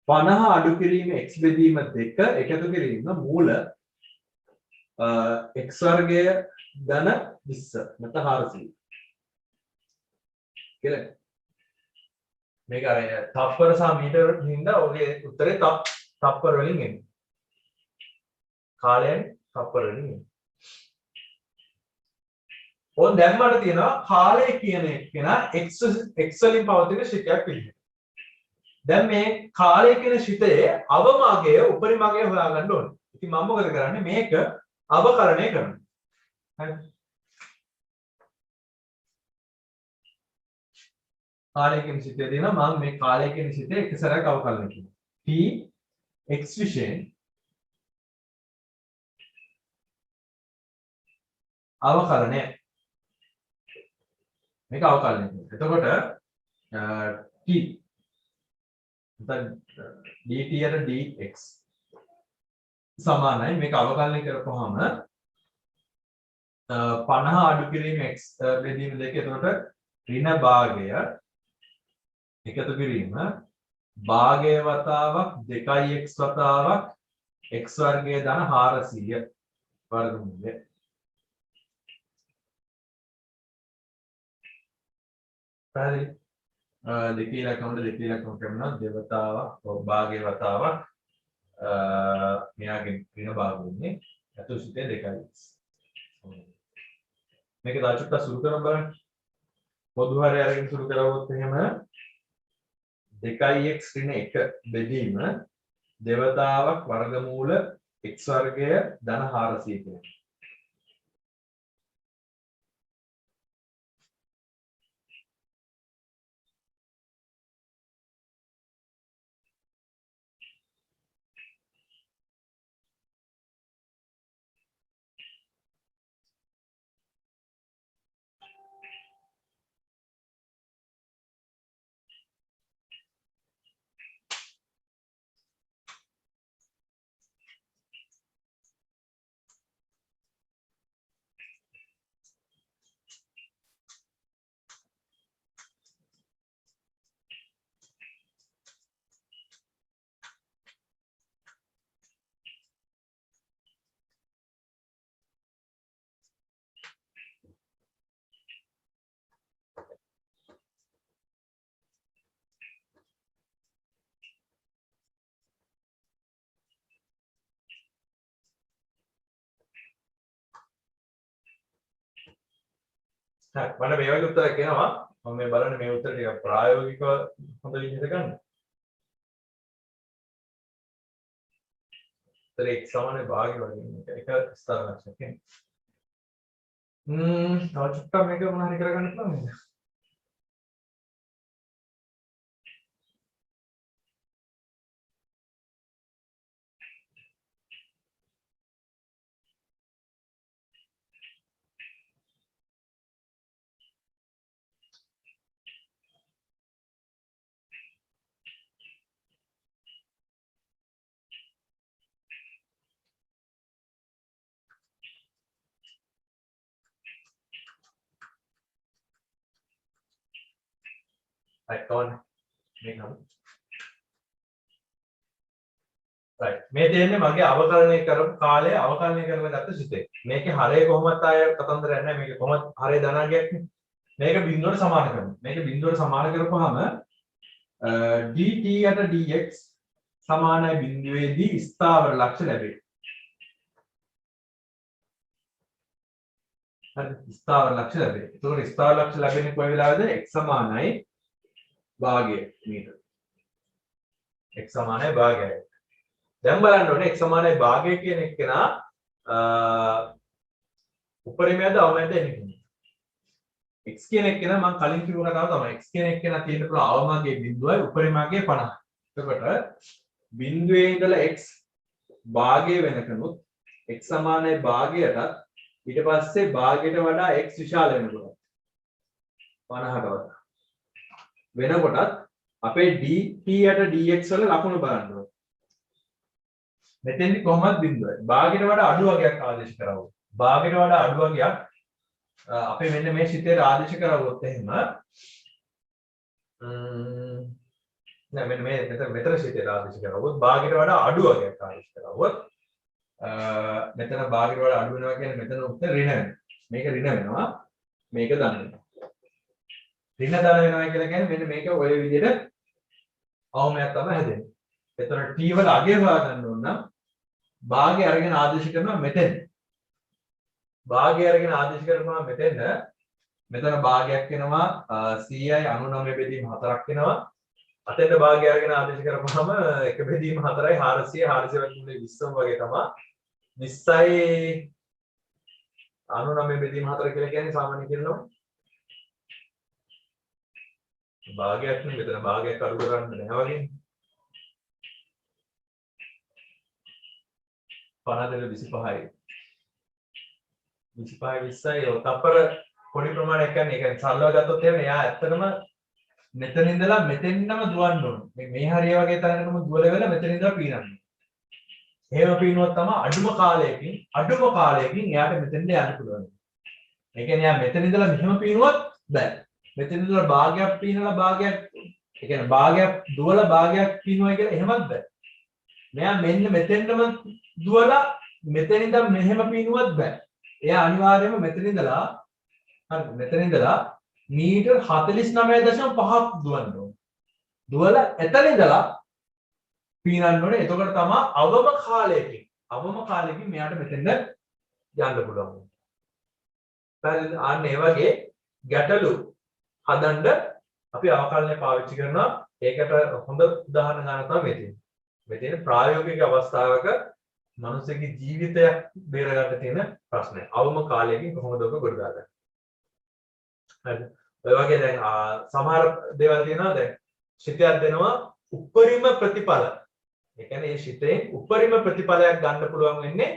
50 අඩු කිරීම x බෙදීම 2 එකතු කිරීම මූල x වර්ගය ධන 20 නැත්නම් 400 කියලා. මේක අර තප්පර සහ මීටර හින්දා ඔගේ උත්තරේ තප්පර වලින් එන්නේ. කාලයෙන් තප්පර වලින් එන්නේ. ඕන් දැන් මට තියෙනවා කාලය කියන එක x වලින් පවතින ශිතයක් විදිහට. දැන් මේ කාලය කියන ශිතයේ අවමගය උපරිමගය හොයාගන්න ඕනේ. ඉතින් මම මොකද කරන්නේ මේක අවකලනය කරනවා. හරි. කාලය කියන ශිතය දෙනවා මම මේ කාලය කියන ශිතය එක සැරයක් අවකලනය කරනවා. p x විශේෂ අවකලනය මේක අවකලනය කරනවා. එතකොට t නැත්නම් dt යට dx සමානයි මේක අවකලනය කරපුවාම 50 අඩු කිරීම x බෙදීම 2 එතකොට ඍණ භාගය එකතු කිරීම භාගය වතාවක් 2x වතාවක් x වර්ගය ධන 400 වර්ගමූලය. පැහැදිලි? දෙකේ ඉලක්කම කරනවා දෙවතාවක් භාගය වතාවක් මෙයාගේ ඍණ භාගුන්නේ අතුරු සිතේ 2x. මේක දාචුට්ට සුරු කරමු බලන්න. පොදු හරය අරගෙන සුරු කරවුවොත් එහෙම 2x ඍණ 1 බෙදීම දෙවතාවක් වර්ගමූල x වර්ගය ධන 400 කියනවා. හරි මම මේ වගේ උත්තරයක් එනවා මම මේ බලන්න මේ උත්තර ටික ප්‍රායෝගිකව හොඳ විදිහට ගන්න. උත්තරේ x සමානයි භාගය වගේ එක ස්ථාන ලක්ෂණයක් නේ. තව චුට්ටක් මේක මොන හරි කරගන්න පුළුවන් නේද? right කවන්න මේක නම් right මේ දෙන්නේ මගේ අවකලනය කරපු කාලය අවකලනය කරලා ගත්ත සිතේ මේකේ හරය කොහොමද ආය කතන්දරයක් නැහැ මේක කොහොමද හරය ධනාගයක් නේ මේක බිඳුවට සමාන කරනවා මේක බිඳුවට සමාන කරපුවාම dt යට dx සමානයි බිඳුවේදී ස්ථාවර ලක්ෂ ලැබේ හරි ස්ථාවර ලක්ෂ ලැබේ එතකොට ස්ථාවර ලක්ෂ ලැබෙන්නේ කොයි වෙලාවද x සමානයි භාගය මීටර x සමානයි භාගයයි දැන් බලන්න ඕනේ x සමානයි භාගය කියන එක නා උපරිමයද අවමයද එන්නේ x කියන එක නා මම කලින් කිව්ව කතාව තමයි x කියන එක නා තියෙන පුළුවන් අවමගේ බිඳුවයි උපරිමගේ 50 එතකොට බිඳුවේ ඉඳලා x භාගය වෙනකනුත් x සමානයි භාගයටත් ඊට පස්සේ භාගයට වඩා x විශාල වෙනකොට 50ට වඩා වෙනකොටත් අපේ dt යට dx වල ලකුණු බලන්න ඕනේ මෙතෙන්දි කොහොමද බිඳුවයි භාගයට වඩා අඩු වගයක් ආදේශ කරවුවා භාගයට වඩා අඩු වගයක් අපේ මෙන්න මේ සිතේ ආදේශ කරවුවොත් එහෙම නෑ මෙන්න මේ මෙතන සිතේ ආදේශ කරවුවොත් භාගයට වඩා අඩු වගයක් ආදේශ කරවුවොත් මෙතන භාගයට වඩා අඩු වෙනවා කියන්නේ මෙතන උත්තර ඍණ වෙනවා මේක ඍණ වෙනවා මේක ධන වෙනවා ඍණ ධන වෙනවා කියලා කියන්නේ මෙන්න මේක ඔය විදිහට අවමයක් තමයි හැදෙන්නේ එතන t වල අගය හොයාගන්න ඕන නම් භාගය අරගෙන ආදේශ කරනවා මෙතෙන් භාගය අරගෙන ආදේශ කරනවා මෙතන භාගයක් වෙනවා 100යි 99 බෙදීම 4ක් වෙනවා අතෙන්ද භාගය අරගෙන ආදේශ කරපුවාම එක බෙදීම 4යි 400 400 වගේ 20ම වගේ තමයි 20යි 99 බෙදීම 4 කියලා කියන්නේ සාමාන්‍ය කියනවා භාගයක් නේ මෙතන භාගයක් අඩු කරන්න නැහැ වගේ 50 25යි 20යි තප්පර පොඩි ප්‍රමාණයක් ගන්න. ඒ කියන්නේ සරලව ගත්තොත් එහෙම එයා ඇත්තටම මෙතන ඉඳලා මෙතෙන්නම දුවන්න ඕනේ. මේ හරිය වගේ තැනකම දුවල වෙලා මෙතන ඉඳලා පීනන්න. එහෙම පීනුවොත් තමයි අඩුම කාලයකින් එයාට මෙතෙන්ට යන්න පුළුවන්. ඒ කියන්නේ එයා මෙතන ඉඳලා මෙහෙම පීනුවොත් බෑ. මෙතන ඉඳලා භාගයක් පීනලා භාගයක් ඒ කියන්නේ භාගයක් දුවලා භාගයක් පීනුවයි කියලා එහෙමත් බෑ. මෙයා මෙන්න මෙතෙන්ටම දුවලා මෙතන ඉඳන් මෙහෙම පීනුවත් බෑ. එයා අනිවාර්යයෙන්ම මෙතන ඉඳලා හරි මෙතන ඉඳලා මීටර් 49.5ක් දුවන්න ඕනේ. දුවලා එතන ඉඳලා පීනන්න ඕනේ. එතකොට තමයි අවම කාලයකින් මෙයාට මෙතෙන්ද යන්න පුළුවන්. හරිද? අන්න ඒ වගේ ගැටලු හදන්න අපි අවකලනය පාවිච්චි කරනවා. ඒකට හොඳ උදාහරණ ගන්න තමයි මේ තියෙන්නේ. මේ තියෙන ප්‍රායෝගික අවස්ථාවක මනුස්සයෙකුගේ ජීවිතයක් බේර ගන්න තියෙන ප්‍රශ්නය. අවම කාලයකින් කොහොමද ඔබ ගොඩ දාගන්නේ? හරිද? ඔය වගේ දැන් සමහර දේවල් තියෙනවා දැන් ශිතයක් දෙනවා උපරිම ප්‍රතිඵල. ඒ කියන්නේ මේ ශිතේ උපරිම ප්‍රතිඵලයක් ගන්න පුළුවන් වෙන්නේ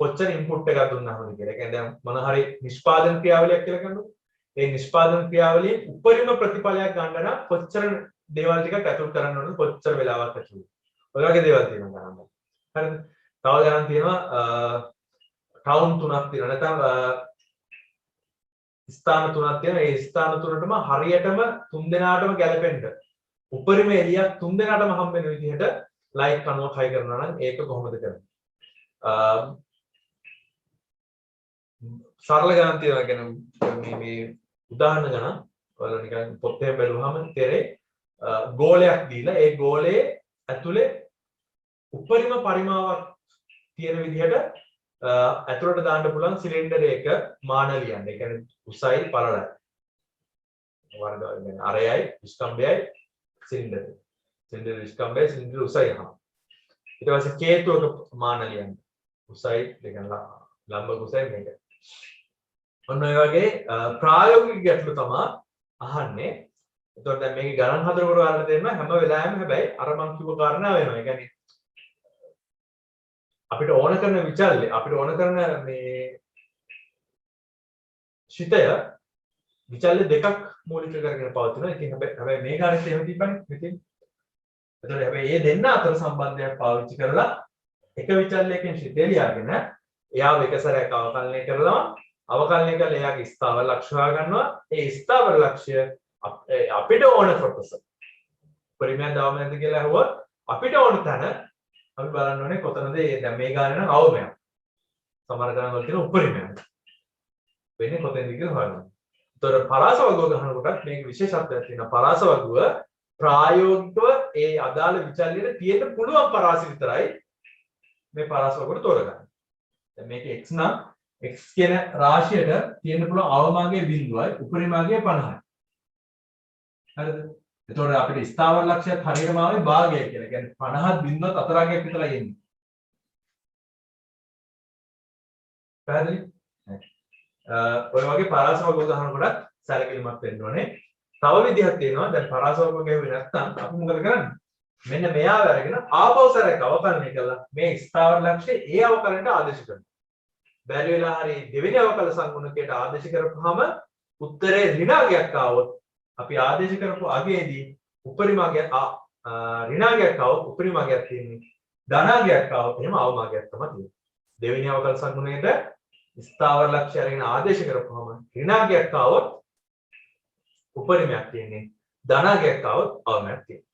කොච්චර ඉන්පුට් එකක් දුන්නාමද කියලා. ඒ කියන්නේ දැන් මොන හරි නිෂ්පාදන ක්‍රියාවලියක් කියලා කරනකොට ඒ නිෂ්පාදන ක්‍රියාවලියේ උපරිම ප්‍රතිඵලයක් ගන්න නම් කොච්චර දේවල් ටිකක් ඇතුල් කරන්න ඕනද කොච්චර වෙලාවක් ඇතුල්. ඔය වගේ දේවල් තියෙනවා ගණන්. හරිද? තව ගණන් තියෙනවා ටවුන් තුනක් තියෙනවා. නැත්නම් ස්ථාන තුනක් තියෙනවා. ඒ ස්ථාන තුනටම හරියටම තුන් දෙනාටම ගැලපෙන්න උපරිම එළියක් තුන් දෙනාටම හම්බ වෙන විදිහට ලයිට් 90ක් හයි කරනවා නම් ඒක කොහොමද කරන්නේ? සරල ගණන් තියෙනවා කියන්නේ මේ උදාහරණ ගණන් ඔයාලා නිකන් පොතේ බැලුවහම තේරෙයි ගෝලයක් දීලා ඒ ගෝලයේ ඇතුලේ උපරිම පරිමාවක් තියෙන විදිහට ඇතුලට දාන්න පුළුවන් සිලින්ඩර් එක මාන ලියන්න. ඒ කියන්නේ උසයි පළලයි. වර්ග يعني අරයයි විස්කම්බයයි සිලින්ඩර්. සිලින්ඩර් විස්කම්බයයි සිලින්ඩර් උසයි හා. ඊට පස්සේ කේතුවක මාන ලියන්න. උසයි දෙකන ලම්බ උසයි මේක. ඔන්න ඔය වගේ ප්‍රායෝගික ගැටලු තමයි අහන්නේ. එතකොට දැන් මේකේ ගණන් හතරකට වලට දෙන්න හැම වෙලාවෙම හැබැයි අර මං කිව්ව කාරණා වෙනවා. ඒ කියන්නේ අපිට ඕන කරන විචල්ය අපිට ඕන කරන මේ ශිතය විචල්ය දෙකක් මූලික කරගෙන පවතිනවා. ඉතින් හැබැයි මේ ගානෙත් එහෙම තිබ්බනේ ඉතින්. එතකොට හැබැයි මේ දෙන්න අතර සම්බන්ධයක් පාවිච්චි කරලා එක විචල්යකින් ශිතය ලියාගෙන එයාව එක සැරයක් අවකලනය කරනවා. අවකලනය කරලා එයාගේ ස්ථාවර ලක්ෂ්‍ය හොයා ගන්නවා. ඒ ස්ථාවර ලක්ෂ්‍ය අපිට ඕන කොටස පරිමයන් දාම නැද්ද කියලා අහුවොත් අපිට ඕන තැන අපි බලන්න ඕනේ කොතනද දැන් මේ ගානේ නම් අවමයක් සමහර ගණන් වල තියෙන උපරිමයක් වෙන්නේ කොතෙන්ද කියලා හොයනවා. ඒතර පරාස වගුව ගන්නකොට මේක විශේෂත්වයක් තියෙනවා. පරාස වගුව ප්‍රායෝගිකව ඒ අදාළ විචල්‍යයට තියෙන්න පුළුවන් පරාස විතරයි මේ පරාස වගුවට තෝරගන්න. දැන් මේක x නම් x කියන රාශියට තියෙන්න පුළුවන් අවමාගයේ බිඳුවයි උපරිමාගයේ 50යි. හරිද? එතකොට අපිට ස්ථාවර ලක්ෂයක් හරියටම ආවේ භාගය කියලා. කියන්නේ 50 බිඳුවත් අතරාගයක් විතරයි එන්නේ. පැහැදිලි? ඔය වගේ පරාස වග උදාහරණ කොටත් සැලකිලිමත් වෙන්න ඕනේ. තව විදිහක් තියෙනවා. දැන් පරාස වග ගෙවුවේ නැත්නම් අපි මොකද කරන්නේ? මෙන්න මෙයාව අරගෙන ආපහු සැරයක් අවකලනය කළා. මේ ස්ථාවර ලක්ෂයේ ඒ අවකලනයට ආදේශ කරනවා. බැරි වෙලා හරි දෙවෙනි අවකල සංගුණකයට ආදේශ කරපුවාම උත්තරේ ඍණාගයක් ආවොත් අපි ආදේශ කරපු අගයේදී උපරිමාගයක් ඍණාගයක් ආවොත් උපරිමාගයක් තියෙන්නේ. ධනාගයක් ආවොත් එහෙම අවමාගයක් තමයි තියෙන්නේ. දෙවෙනි අවකල සංගුණයට ස්ථාවර ලක්ෂය අරගෙන ආදේශ කරපුවාම ඍණාගයක් ආවොත් උපරිමයක් තියෙන්නේ. ධනාගයක් ආවොත් අවමයක් තියෙන්නේ.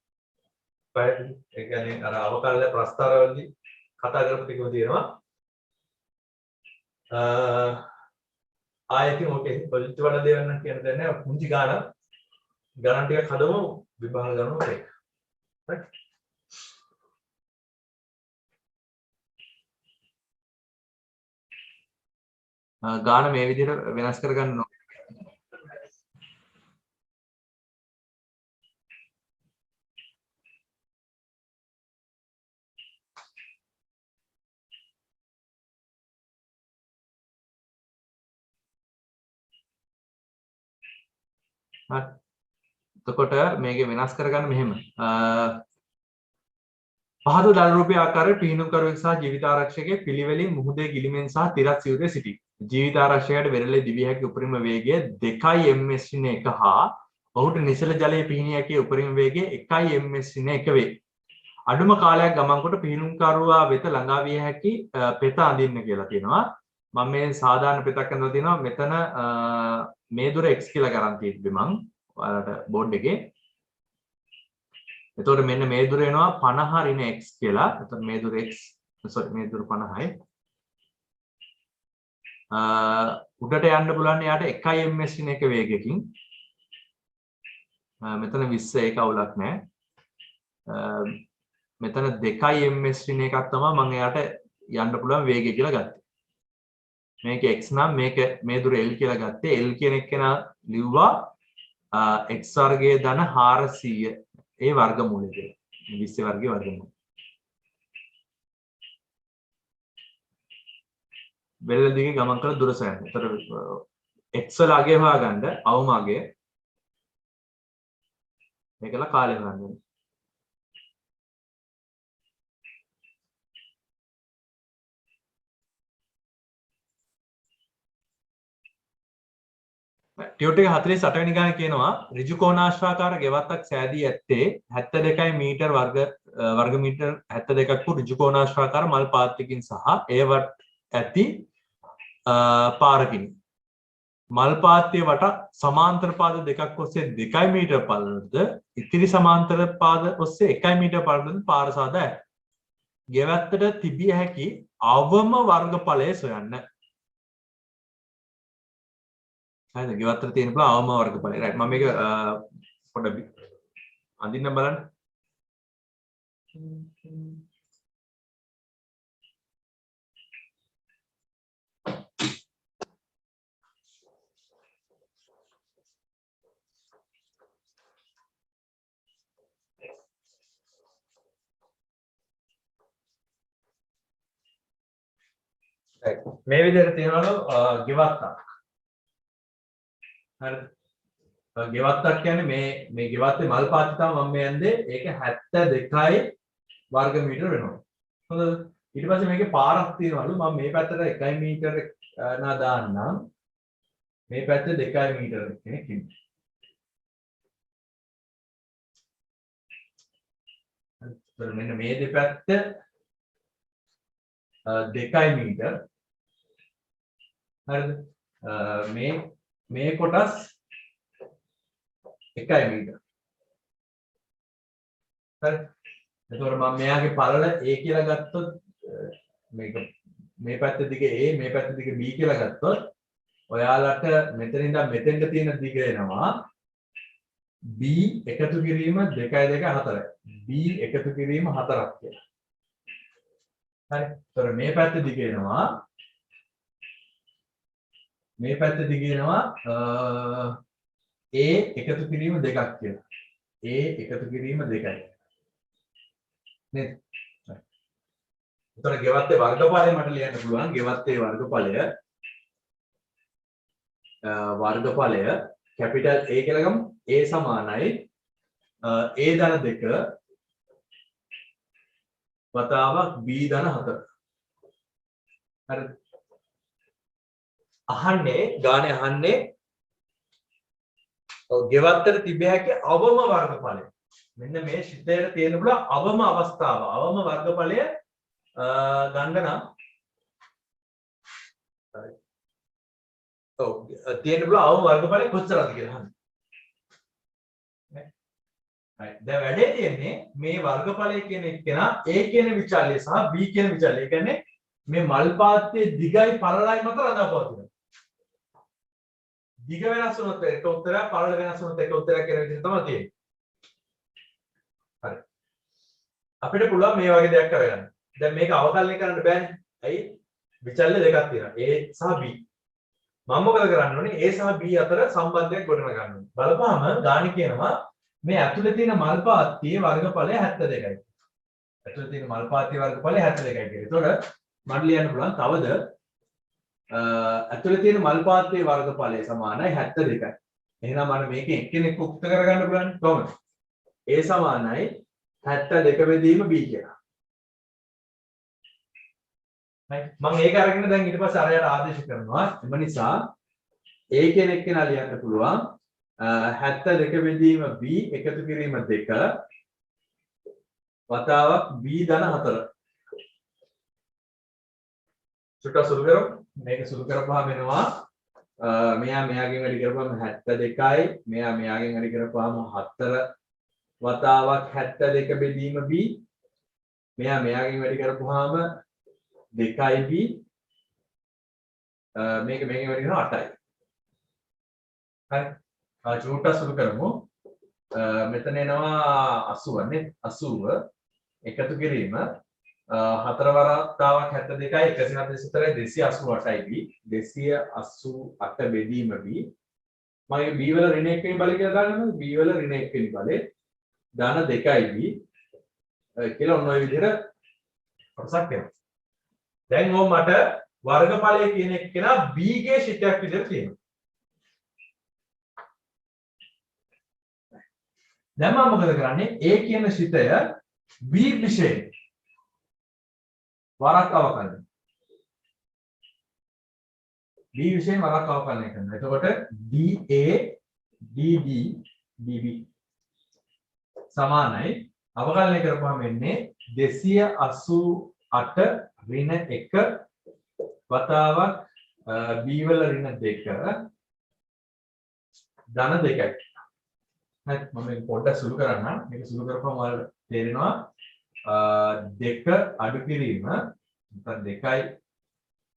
පැහැදිලි? ඒ කියන්නේ අර අවකල ප්‍රස්තාරවලදී කතා කරපු ටිකම තියෙනවා. ආයතින් ඕකේ පොලිටි වල දෙවන්න කියන දන්නේ පුංචි ගණන් ටිකක් හදමු විභාග ගන්නු ඒක. right? ගාන මේ විදිහට වෙනස් කරගන්න ඕනේ. එතකොට මේක වෙනස් කරගන්න මෙහෙම. පහත දල රුපියල් ආකාරයේ පිහිනුම්කරුවෙක් සහ ජීවිතාරක්ෂකයෙක් පිළිවෙලින් මුහුදේ ගිලිමෙන් සහ තිරක් සිවුරේ සිටී. ජීවිතාරක්ෂකයාට වෙරළේ දිවිය හැකි උපරිම වේගය 2 ms/1 හා ඔහුට නිසල ජලයේ පිහිනිය හැකි උපරිම වේගය 1 ms/1 වේ. අඩුම කාලයක් ගමන් කොට පිහිනුම්කරුවා වෙත ළඟා විය හැකි පෙත අඳින්න කියලා කියනවා. මම මේ සාධාරණ පෙතක් අඳලා තියෙනවා. මෙතන මේ දුර x කියලා ගණන් තියද්දි මම ඔයාලට බෝඩ් එකේ. එතකොට මෙන්න මේ දුර එනවා 50 ඍණ x කියලා. එතකොට මේ දුර x මේ දුර 50යි. උඩට යන්න පුළුවන් යාට 1 ms/1 වේගයකින්. මෙතන 20 ඒක අවුලක් නැහැ. මෙතන 2 ms/1 එකක් තමයි මම එයාට යන්න පුළුවන් වේගය කියලා ගත්තේ. මේක x නම් මේක මේ දුර l කියලා ගත්තේ. l කියන එක නා ලිව්වා x වර්ගයේ ධන 400 ඒ වර්ගමූලය කියලා. 20 වර්ගයේ වර්ගමූලය. වෙරළ දිගේ ගමන් කළ දුර සොයන්න. ඒතර x වල අගය හොයාගන්න අවම අගය. මේකලා කාලය හොයන්න. ටියුට් එක 48 වෙනි ගානේ කියනවා ඍජු කෝණාශ්‍රාකාර ගෙවත්තක් සෑදී ඇත්තේ 72 මීටර වර්ග මීටර 72ක් වූ ඍජු කෝණාශ්‍රාකාර මල් පාත්‍යකින් සහ ඒවට ඇති පාරකින් මල් පාත්‍ය වට සමාන්තර පාද දෙකක් ඔස්සේ 2 මීටර පළලද ඉතිරි සමාන්තර පාද ඔස්සේ 1 මීටර පළලද පාර සාදා ඇත. ගෙවත්තට තිබිය හැකි අවම වර්ගඵලය සොයන්න. හරිද? ගෙවත්තට තියෙන පුළුවන් අවම වර්ගඵලය. රයිට්. මම මේක පොඩ්ඩක් අඳින්න බලන්න. මේ විදිහට තියෙනවලු ගෙවත්තක්. හරිද? ගෙවත්තක් කියන්නේ මේ ගෙවත්තේ මල් පාත්‍ය තමයි මම මේ යන්නේ. ඒක 72යි වර්ග මීටර වෙනවා. හොඳද? ඊට පස්සේ මේකේ පාරක් තියෙනවලු. මම මේ පැත්තට 1 මීටර නා දාන්නම්. මේ පැත්තේ 2 මීටර කෙනෙක් ඉන්නවා. හරි. මෙන්න මේ දෙපැත්ත 2 මීටර. හරිද? මේ කොටස් 1 මීටර. හරි. එතකොට මම මෙයාගේ පළල A කියලා ගත්තොත් මේක මේ පැත්ත දිග A මේ පැත්ත දිග B කියලා ගත්තොත් ඔයාලට මෙතන ඉඳන් මෙතෙන්ට තියෙන දිග එනවා B එකතු කිරීම 2 2 4යි. B එකතු කිරීම 4ක් කියලා. හරි. ඒතර මේ පැත්ත දිග එනවා මේ පැත්ත දිග එනවා A එකතු කිරීම 2ක් කියලා. A එකතු කිරීම 2යි. නේද? එතකොට ගෙවත්තේ වර්ගඵලය මට ලියන්න පුළුවන්. ගෙවත්තේ වර්ගඵලය කැපිටල් A කියලා ගමු. A සමානයි A ධන 2 වතාවක් B ධන 4. හරිද? ගානේ අහන්නේ ගෙවත්තට තිබිය හැකි අවම වර්ගඵලය. මෙන්න මේ ශිතයට තියෙන බුල අවම අවස්ථාව. අවම වර්ගඵලය ගන්න නම් තියෙන බුල අවම වර්ගඵලය කොච්චරද කියලා අහන්නේ. දැන් වැඩේ තියෙන්නේ මේ වර්ගඵලය කියන එක්කෙනා A කියන විචල්‍ය සහ B කියන විචල්‍ය. ඒ කියන්නේ මේ මල් පාත්තේ දිගයි පළලයි මත රඳාපවතිනවා. දිග වෙනස් වුණොත් එක උත්තරයක්, පළල වෙනස් වුණොත් එක උත්තරයක් කියන විදිහට තමයි තියෙන්නේ. හරි. අපිට පුළුවන් මේ වගේ දෙයක් කරගන්න. දැන් මේක අවකලනය කරන්න බෑනේ. ඇයි? විචල්‍ය දෙකක් තියෙනවා. A සහ B. මම මොකද කරන්න ඕනේ? A සහ B අතර සම්බන්ධයක් ගොඩනගා ගන්න ඕනේ. බලපුවාම ගාණි කියනවා මේ ඇතුලේ තියෙන මල් පාත්තියේ වර්ගඵලය 72යි. ඇතුලේ තියෙන මල් පාත්තියේ වර්ගඵලය 72යි කියලා. ඒතකොට මට ලියන්න පුළුවන් තවද ඇතුලේ තියෙන මල් පාත්තියේ වර්ගඵලය සමානයි 72යි. එහෙනම් මම මේකෙන් එක්කෙනෙක් උක්ත කරගන්න පුළුවන් කොහොමද? A සමානයි 72 බෙදීම B කියලා. හරි. මම ඒක අරගෙන දැන් ඊට පස්සේ අරයට ආදේශ කරනවා. එම නිසා A කියන එක්කෙනා ලියන්න පුළුවන් 72 බෙදීම B එකතු කිරීම 2 වතාවක් B ධන 4. සුට්ට සුළු කරමු. මේක සුළු කරපුවාම එනවා මෙයාගෙන් වැඩි කරපුවාම 72යි මෙයාගෙන් වැඩි කරපුවාම 4 වතාවක් 72 බෙදීම B මෙයාගෙන් වැඩි කරපුවාම 2යි B මේකෙන් වැඩි කරනවා 8යි. හරි. චූට්ටක් සුළු කරමු. මෙතන එනවා 80 නේ. 80 එකතු කිරීම 4 වතාවක් 72යි 144යි 288යි B 288 බෙදීම B මගේ B වල ඍණ 1 වෙනි බලය කියලා දාන්නද? B වල ඍණ 1 වෙනි බලය ධන 2යි B කියලා ඔන්න ඔය විදිහට කොටසක් එනවා. දැන් ඕක මට වර්ගඵලය කියන එක කෙනා B ගේ ශිතයක් විදිහට තියෙනවා. දැන් මම මොකද කරන්නේ? A කියන ශිතය B විශේෂ වරක් අවකලනය. B විශේෂ වරක් අවකලනය කරනවා. එතකොට DA DB DB සමානයි අවකලනය කරපුවාම එන්නේ 288 ඍණ 1 වතාවක් B වල ඍණ 2 ධන 2යි. හරි මම මේක පොඩ්ඩක් සුළු කරන්නම්. මේක සුළු කරපුවම ඔයාලට තේරෙනවා 2 අඩු කිරීම නැත්නම් 2යි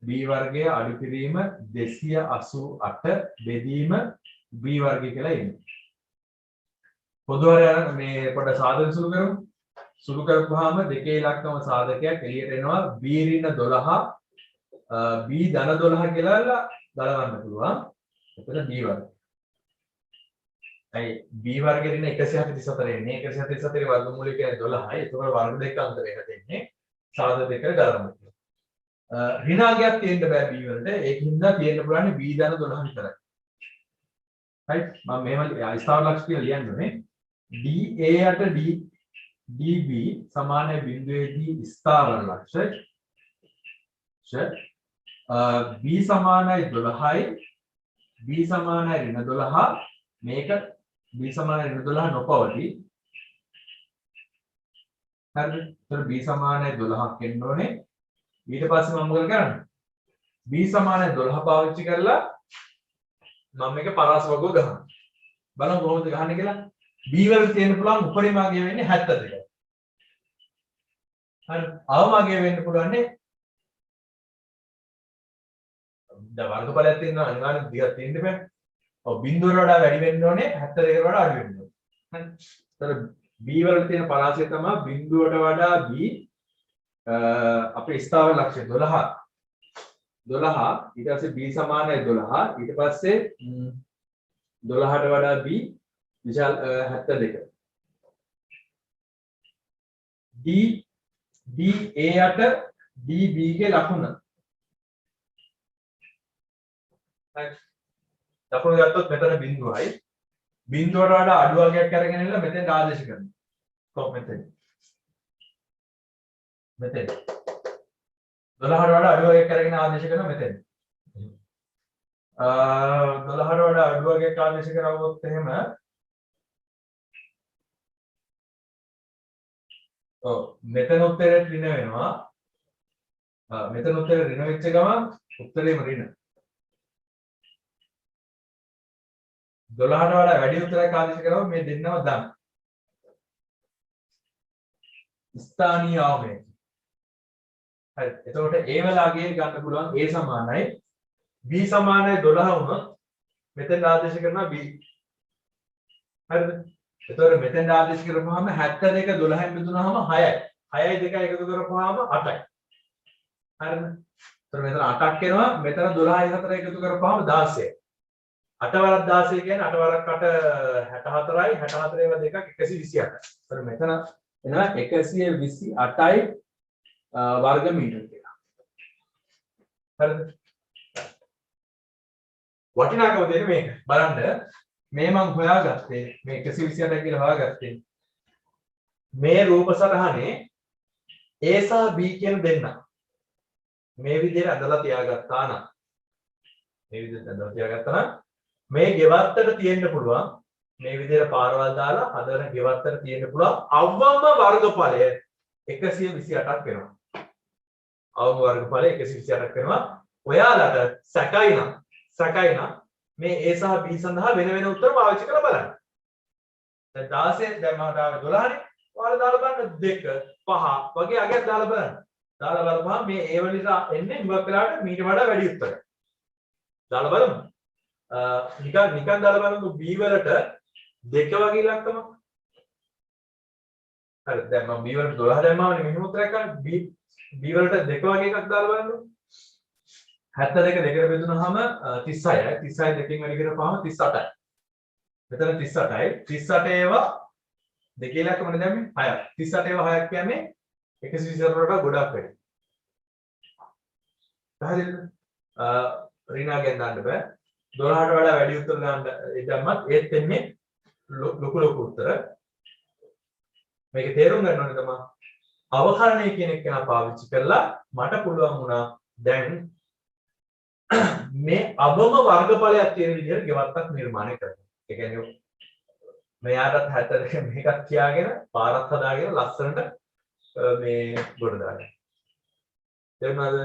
B වර්ගය අඩු කිරීම 288 බෙදීම B වර්ගය කියලා එන්නේ. පොදුවර මේ පොඩ්ඩක් සාධක සුළු කරමු. සුළු කරපුවාම දෙකේ ඉලක්කම සාධකයක් එළියට එනවා B ඍණ 12 B ධන 12 කියලා ගලවන්න පුළුවන්. එතන B වර්ගය B වර්ගයේ ඍණ 144 එන්නේ 144 වර්ගමූලය කියන්නේ 12යි. ඒකවල වර්ග දෙක අන්තරයට දෙන්නේ සාධක දෙක ගලවන්න. ඍණාගයක් තියෙන්න බෑ B වලට. ඒකින්ද තියෙන්න පුළුවන් B ධන 12 විතරයි. right මම මේව ස්ථාවර ලක්ෂ කියලා ලියන්නේ. DA යට DB සමානයි බිඳුවේදී ස්ථාවර ලක්ෂ B සමානයි 12යි B සමානයි ඍණ 12 මේක B සමානයි ඍණ 12 නොපවතී. හරිද? ඒතර B සමානයි 12ක් එන්න ඕනේ. ඊට පස්සේ මම මොකද කරන්නේ? B සමානයි 12 පාවිච්චි කරලා මම මේක පරාස වගුව ගහනවා. බලමු කොහොමද ගහන්නේ කියලා. b වල තියෙන පුළුවන් උපරිම අගය වෙන්නේ 72. හරි. අවම අගය වෙන්න පුළුවන් දැන් වර්ගඵලයක් තියෙනවා අනිවාර්යෙන් දිගක් තියෙන්න බෑ. ඔව් බිඳුවට වඩා වැඩි වෙන්න ඕනේ 72කට වඩා අඩු වෙන්න ඕනේ. හරි. ඒතර b වල තියෙන පරාසය තමයි බිඳුවට වඩා b අපේ ස්ථාවර ලක්ෂ්‍ය 12. 12 ඊට පස්සේ b සමානයි 12 ඊට පස්සේ 12ට වඩා b විශාල 72. d d a යට d b ගේ ලකුණ. හරි. ලකුණ ගත්තොත් මෙතන බිඳුවයි. බිඳුවට වඩා අඩු වර්ගයක් අරගෙන ඉන්න මෙතෙන් ආදේශ කරනවා. කොහොම මෙතෙන්. මෙතෙන්. 12ට වඩා අඩු වර්ගයක් අරගෙන ආදේශ කරනවා මෙතෙන්. 12ට වඩා අඩු වර්ගයක් ආදේශ කරවුවොත් එහෙම ඔව් මෙතන උත්තරේ ඍණ වෙනවා. මෙතන උත්තරේ ඍණ වෙච්ච ගමන් උත්තරේම ඍණ. 12ට වඩා වැඩි උත්තරයක් ආදේශ කරවුවොත් මේ දෙන්නම දාන්න. ස්ථානීය අවමය. හරි. එතකොට a වල අගය ගන්න පුළුවන් a සමානයි b සමානයි 12 වුණොත් මෙතෙන් ආදේශ කරනවා b. හරිද? එතකොට මෙතෙන් ආදේශ කරපුවාම 72 12න් බෙදුනහම 6යි. 6යි 2යි එකතු කරපුවාම 8යි. හරිද? එතකොට මෙතන 8ක් එනවා. මෙතන 12යි 4යි එකතු කරපුවාම 16යි. 8 වරක් 16 කියන්නේ 8 වරක් 8 64යි 64 ඒවා දෙකක් 128යි. එතකොට මෙතන එනවා 128යි වර්ග මීටර කියලා. හරිද? වටිනාකම දෙන්නේ මේක. බලන්න මේ මම හොයාගත්තේ මේ 128 කියලා හොයාගත්තේ. මේ රූප සටහනේ A සහ B කියන දෙන්න. මේ විදිහට අදලා තියාගත්තා නම් මේ ගෙවත්තට තියෙන්න පුළුවන් මේ විදිහට පාරවල් දාලා හදන ගෙවත්තට තියෙන්න පුළුවන් අවම වර්ගඵලය 128ක් වෙනවා. අවම වර්ගඵලය 128ක් වෙනවා. ඔයාලට සැකයි නම් මේ A සහ B සඳහා වෙන වෙන උත්තර පාවිච්චි කරලා බලන්න. දැන් 16 දැන් මම දාන්නේ 12නේ. ඔයාලා දාලා බලන්න 2 5 වගේ අගයක් දාලා බලන්න. දාලා බලපුවම මේ A වලට එන්නේ හුඟක් වෙලාවට මීට වඩා වැඩි උත්තරයක්. දාලා බලමු. නිකන් දාලා බලමු B වලට 2 වගේ ඉලක්කමක්. හරි දැන් මම B වලට 12 දැම්මම මෙහෙම උත්තරයක් ගන්න. B වලට 2 වගේ එකක් දාලා බලන්න. 72 දෙකට බෙදුනහම 36යි 36 දෙකෙන් වැඩි කරපුවාම 38යි. මෙතන 38යි 38 ඒවා දෙකේ ඉලක්කමනේ දැම්මේ 6ක්. 38 ඒවා 6ක් කියන්නේ 124 වඩා ගොඩක් වැඩි. පැහැදිලිද? රිනාගෙන් දාන්න බෑ. 12ට වඩා වැඩි උත්තර ගන්න දැම්මත් ඒත් එන්නේ ලොකු උත්තර. මේක තේරුම් ගන්න ඕනේ තමයි අවකලනය කියන එක නා පාවිච්චි කරලා මට පුළුවන් වුණා දැන් මේ අවම වර්ගඵලයක් තියෙන විදිහට ගෙවත්තක් නිර්මාණය කරන්න. ඒ කියන්නේ මෙයාටත් 72 මේකක් කියාගෙන පාරක් හදාගෙන ලස්සනට මේ ගොඩ දාගන්න. තේරුණාද?